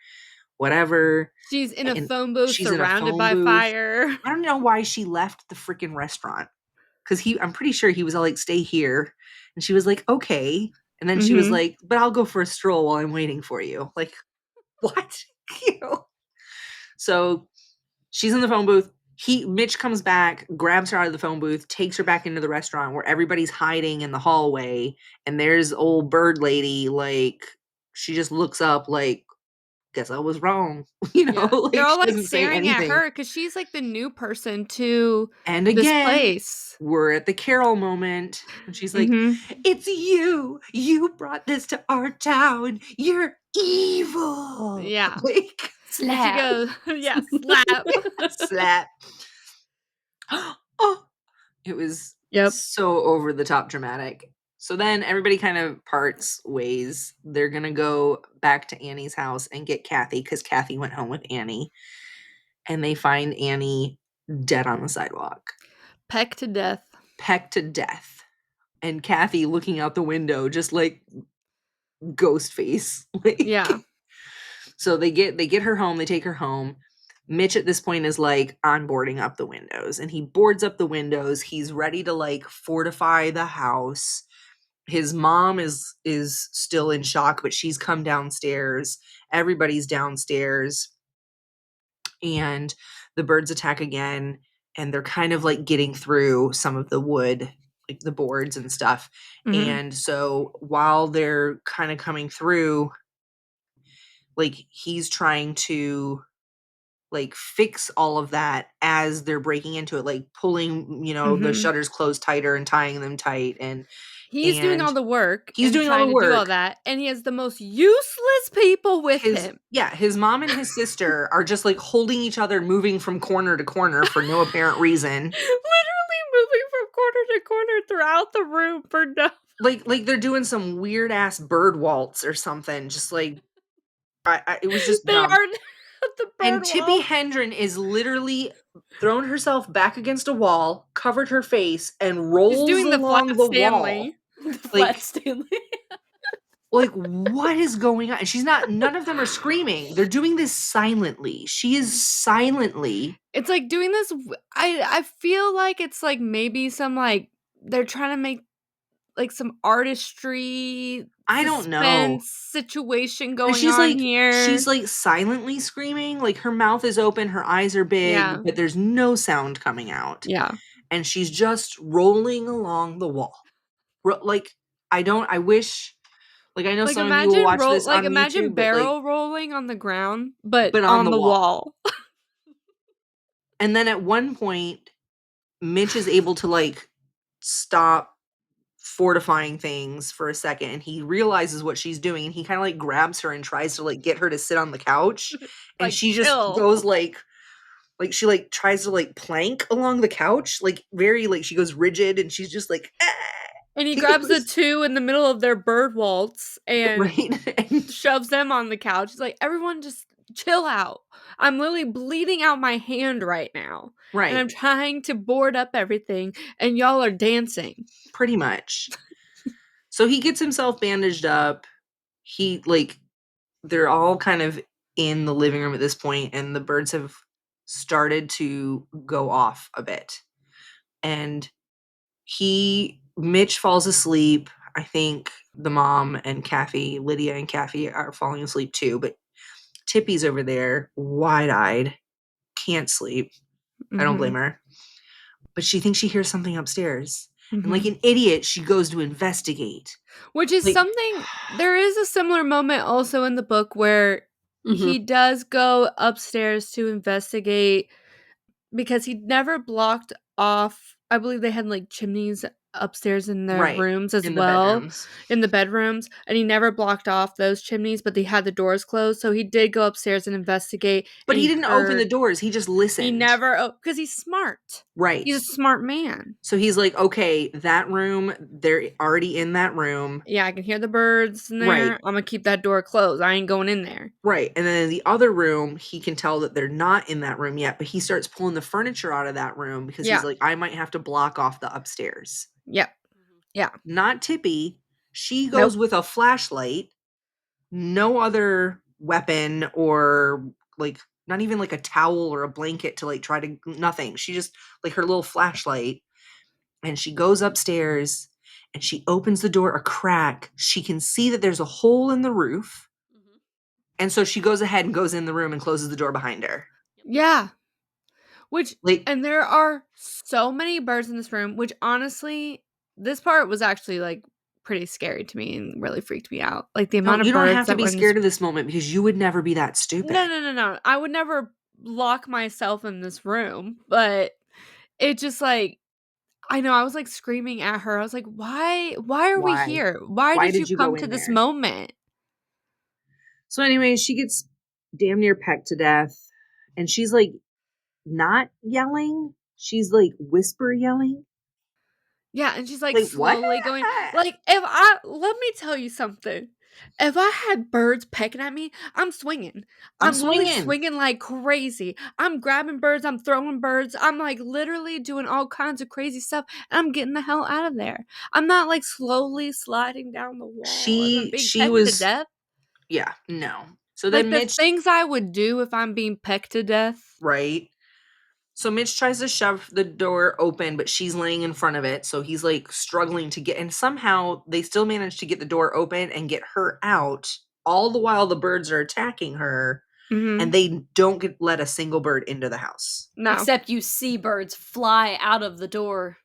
whatever. She's in a And phone booth she's in a surrounded phone by booth. fire. I don't know why she left the freaking restaurant. Because I'm pretty sure he was all like, stay here. And she was like, okay. And then she was Mhm. like, but I'll go for a stroll while I'm waiting for you. Like, what? You know? So she's in the phone booth. Mitch comes back, grabs her out of the phone booth, takes her back into the restaurant where everybody's hiding in the hallway. And there's old bird lady, like, she just looks up like, guess I was wrong. You know, Yeah. They're like all, she like, doesn't say staring at anything. her because she's, like, the new person to And this again, place. we're at the Carol moment. And she's like, Mhm. it's you. You brought this to our town. You're evil. Yeah. Like, And she Slap. goes, yeah, slap. slap. Oh, it was Yep. so over the top dramatic. So then everybody kind of parts ways. They're going to go back to Annie's house and get Kathy because Kathy went home with Annie. And they find Annie dead on the sidewalk, Pecked to death. pecked to death. And Kathy looking out the window, just like ghost face. Like, Yeah. so they get her home. They take her home. Mitch at this point is like onboarding up the windows, and he boards up the windows. He's ready to like fortify the house. His mom is still in shock, but she's come downstairs. Everybody's downstairs, and the birds attack again, and they're kind of like getting through some of the wood, like the boards and stuff. Mhm. And so while they're kind of coming through, like he's trying to like fix all of that as they're breaking into it, like pulling, the Mhm. shutters closed tighter and tying them tight, He's doing and all the work he's and doing all trying the to do all work. that, and he has the most useless people with him. His mom and his sister are just like holding each other, moving from corner to corner for no apparent reason. Literally moving from corner to corner throughout the room for no. Like they're doing some weird ass bird waltz or something. Just like it was just They dumb. are the And bird Tippi wall. Hendren is literally thrown herself back against a wall, covered her face, and She's rolls doing the flat along the wall. Stanley. The flat Like, Stanley. what is going on? And she's not, none of them are screaming. They're doing this silently. She is silently. It's like doing this. I feel like it's like maybe some like they're trying to make like some artistry I don't know. suspense situation And going on here. she's like silently screaming. Like her mouth is open, her eyes are big, Yeah. but there's no sound coming out. Yeah. And she's just rolling along the wall. Like, I wish, like, I know Like some of you will watch this on imagine YouTube, but like, barrel rolling on the ground, but but on on the the wall. wall. And then at one point, Mitch is able to like stop fortifying things for a second, and he realizes what she's doing, and he kind of like grabs her and tries to like get her to sit on the couch, and Like she just chill. goes like she like tries to like plank along the couch, like very like she goes rigid, and she's just like ah! And he It grabs the was two in the middle of their bird waltz and right. And shoves them on the couch. He's like, everyone just chill out. I'm literally bleeding out my hand right now. And I'm right, trying to board up everything, and y'all are dancing. pretty much. So he gets himself bandaged up. He like they're all kind of in the living room at this point, and the birds have started to go off a bit. And Mitch falls asleep. I think the mom and Kathy, Lydia and Kathy, are falling asleep too, but Tippy's over there, wide eyed, can't sleep. I don't blame Mhm. her. But she thinks she hears something upstairs. And like Mhm. an idiot, she goes to investigate. Which is Like, something there is a similar moment also in the book where he Mhm. does go upstairs to investigate because he never blocked off I believe they had, like, chimneys upstairs in their right, rooms as in the well, bedrooms. in the bedrooms, and he never blocked off those chimneys, but they had the doors closed, so he did go upstairs and investigate, But and he he didn't open the heard doors, he just he listened. never because he's smart. Right. He's a smart man. So he's like, okay, that room, they're already in that room. Yeah, I can hear the birds in there, Right. Imma keep that door closed, I ain't going in there. Right. And then in the other room, he can tell that they're not in that room yet, but he starts pulling the furniture out of that room because he's Yeah. like, I might have to block off the upstairs. Yep. Yeah. Not Tippy. She goes Nope. with a flashlight. No other weapon or like not even like a towel or a blanket to like try to nothing. She just like her little flashlight, and she goes upstairs and she opens the door a crack. She can see that there's a hole in the roof. And so she goes ahead and goes in the room and closes the door behind her. Yeah. Which, Like, and there are so many birds in this room, which honestly, this part was actually like pretty scary to me and really freaked me out. Like the no, amount you of don't birds have to that be were in this. scared of this moment because you would never be that No, stupid. no, no, no. I would never lock myself in this room, but it just like, I know I was like screaming at her. I was like, why are we Why? here? Why Why did you did you go come to in this there? moment? So anyway, she gets damn near pecked to death, and she's like not yelling. She's like whisper yelling. Yeah, and she's like Like, what? slowly going like if I let me tell you something. If I had birds pecking at me, I'm swinging. I'm I'm literally swinging. swinging like crazy. I'm grabbing birds, I'm throwing birds. I'm like literally doing all kinds of crazy stuff and I'm getting the hell out of there. I'm not like slowly sliding down the wall as I'm being She pecked to was, death. yeah, no. So Like then the Mitch, things I would do if I'm being pecked to death. right? So Mitch tries to shove the door open, but she's laying in front of it. So he's like struggling to get, and somehow they still manage to get the door open and get her out. All the while the birds are attacking her, and Mhm. they don't let a single bird into the house. No. Except you see birds fly out of the door,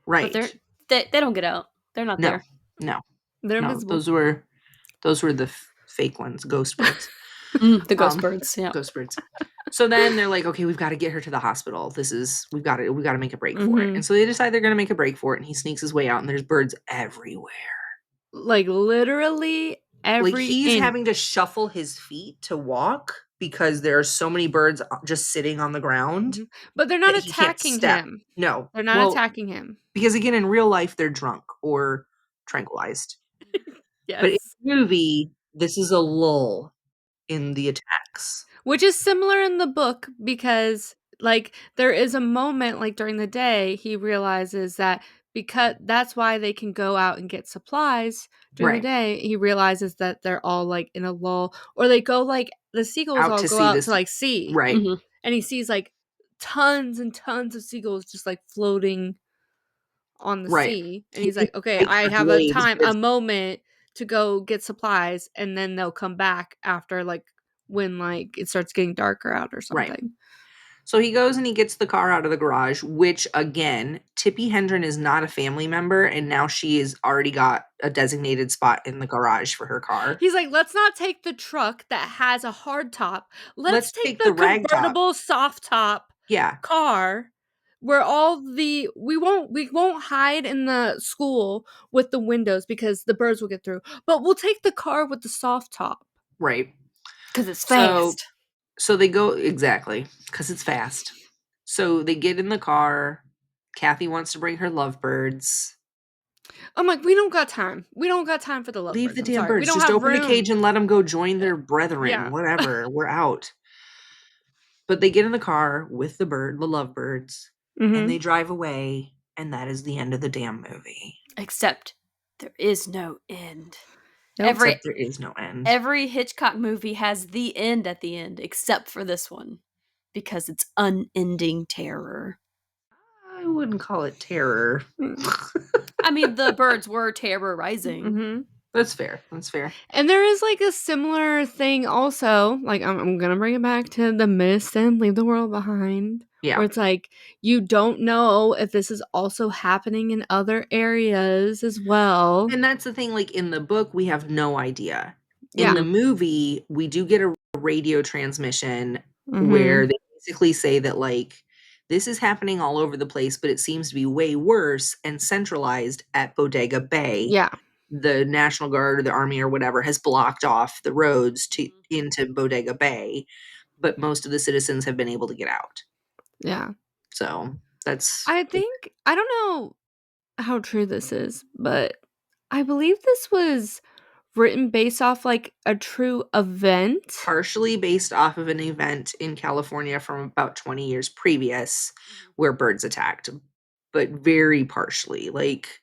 but Right. they don't get out. They're not No, there. no, They're no. invisible. Those were the fake ones, ghost birds. The ghost Um, birds. Yeah. Ghost birds. So then they're like, okay, we've got to get her to the hospital. We got to make a break for it. Mhm. And so they decide they're going to make a break for it. And he sneaks his way out, and there's birds everywhere. Like literally Like every he's inch. having to shuffle his feet to walk because there are so many birds just sitting on the ground Mhm. But they're that not he can't attacking step. him. No. They're not Well, attacking him. because again, in real life, they're drunk or tranquilized. But in Yes. the movie, this is a lull in the attacks. Which is similar in the book because like there is a moment like during the day he realizes that because that's why they can go out and get supplies during the Right. day. He realizes that they're all like in a lull or they go like the seagulls Out all to go see out to this. like sea Right. Mhm. and he sees like tons and tons of seagulls just like floating on the Right. sea and He he's didn't like, "Okay, fight I for have a glades, time, but a it's moment to go get supplies and then they'll come back after like when like it starts getting darker out or right. something." So he goes and he gets the car out of the garage, which again, Tippi Hendren is not a family member, and now she has already got a designated spot in the garage for her car. He's like, "Let's not take the truck that has a hard top. Let's Let's take take the the rag top. convertible soft top Yeah, car where all the we won't hide in the school with the windows because the birds will get through. But we'll take the car with the soft top." right. Because it's So fast. so they go exactly because it's fast. So they get in the car. Kathy wants to bring her lovebirds. I'm like, "We don't got time. We don't got time for the Leave lovebirds. the I'm damn sorry. We birds. don't Just have open the cage room." and let them go join their brethren. Yeah. Whatever. We're out. But they get in the car with the lovebirds, and they Mhm. drive away, and that is the end of the damn movie. Except there is no end. Nope. Except there is no end. Every Hitchcock movie has the end at the end, except for this one, because it's unending terror. I wouldn't call it terror. I mean, the birds were terrorizing. Mhm. That's fair. That's fair. And there is like a similar thing also, like I'm gonna bring it back to the mist and leave the world behind. Yeah. Where it's like you don't know if this is also happening in other areas as well. And that's the thing, like in the book, we have no idea. In Yeah. the movie, we do get a radio transmission where Mhm. they basically say that like this is happening all over the place, but it seems to be way worse and centralized at Bodega Bay. Yeah. The National Guard or the Army or whatever has blocked off the roads to into Bodega Bay, but most of the citizens have been able to get out. Yeah. So that's I think I don't know how true this is, but I believe this was written based off like a true event. partially based off of an event in California from about 20 years previous where birds attacked, but very partially. Like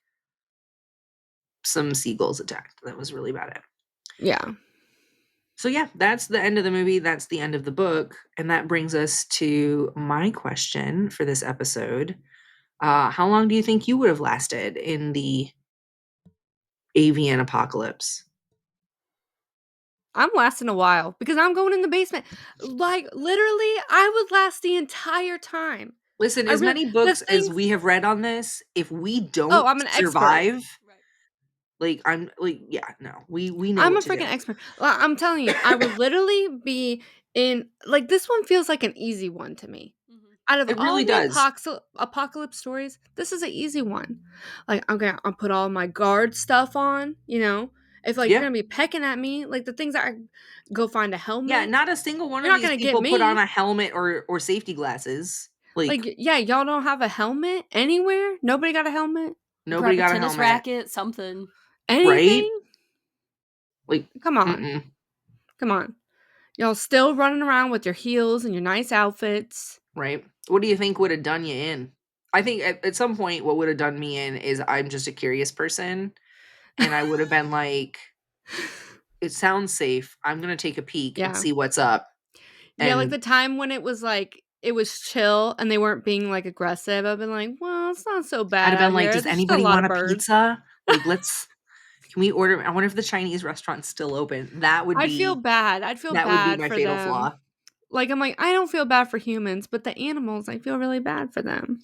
some seagulls attacked. That was really about it. Yeah. So yeah, that's the end of the movie. That's the end of the book. And that brings us to my question for this episode. How long do you think you would have lasted in the avian apocalypse? I'm lasting a while because I'm going in the basement. Like, literally, I would last the entire time. Listen, I as really many the books as things we have read on this, if we Oh, don't I'm an expert. survive, like I'm like, yeah, no, we know I'm what a to do. freaking expert. I'm telling you, I would literally be in like, this one feels like an easy one to me. Out of It all really the does. apocalypse stories, this is an easy one. Like, okay, I'll put all my guard stuff on, you know? If, like, you're Yeah. gonna be pecking at me, like, the things that I go find a Yeah, helmet, not a single one you're of not these gonna get people put on me. a helmet or safety glasses. Like Like, yeah, y'all don't have a helmet anywhere? Nobody got a helmet? nobody Grab a got a tennis helmet, racket, something. right? Anything? Like Come on. mm-mm, Come on. Y'all still running around with your heels and your nice outfits. right? What do you think would have done you in? I think at some point what would have done me in is I'm just a curious person and I would have been like, it sounds safe. I'm gonna take a peek and Yeah. see what's up. Yeah, like And the time when it was like it was chill and they weren't being like aggressive, I've been like, well, it's not so I'd bad have out been like, here. does There's just a anybody lot want of a birds. pizza? Like, can we order? I wonder if the Chinese restaurant's still open. That would I'd feel be bad. I'd feel that would be bad my for fatal them. flaw. Like I'm like, I don't feel bad for humans, but the animals, I feel really bad for them.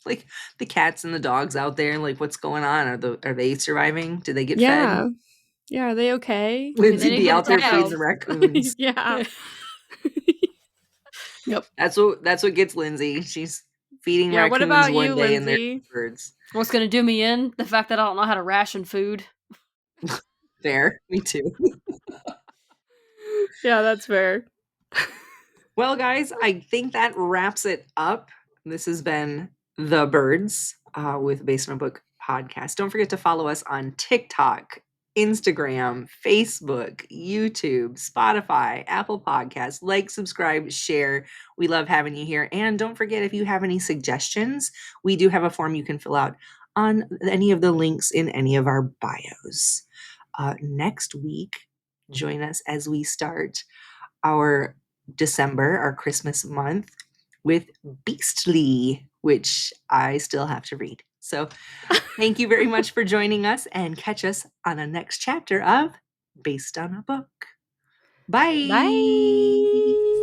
Like the cats and the dogs out there, like what's going on? Are they surviving? Did they get fed? Yeah. Yeah, are they okay? I mean, they Lindsay didn't be get out there feeding attacked. the raccoons. Yeah. Yep. That's what gets Lindsay. She's feeding Yeah, what raccoons about one you, day and they're Lindsay? birds. What's gonna do me in? The fact that I don't know how to ration food. Fair. Me too. Yeah, that's fair. Well, guys, I think that wraps it up. This has been The Birds with Basement Book Podcast. Don't forget to follow us on TikTok, Instagram, Facebook, YouTube, Spotify, Apple Podcasts. Like, subscribe, share. We love having you here. And don't forget, if you have any suggestions, we do have a form you can fill out on any of the links in any of our bios. Next week, join us as we start our December, our Christmas month, with Beastly, which I still have to read. So thank you very much for joining us and catch us on the next chapter of Based on a Book. Bye. Bye.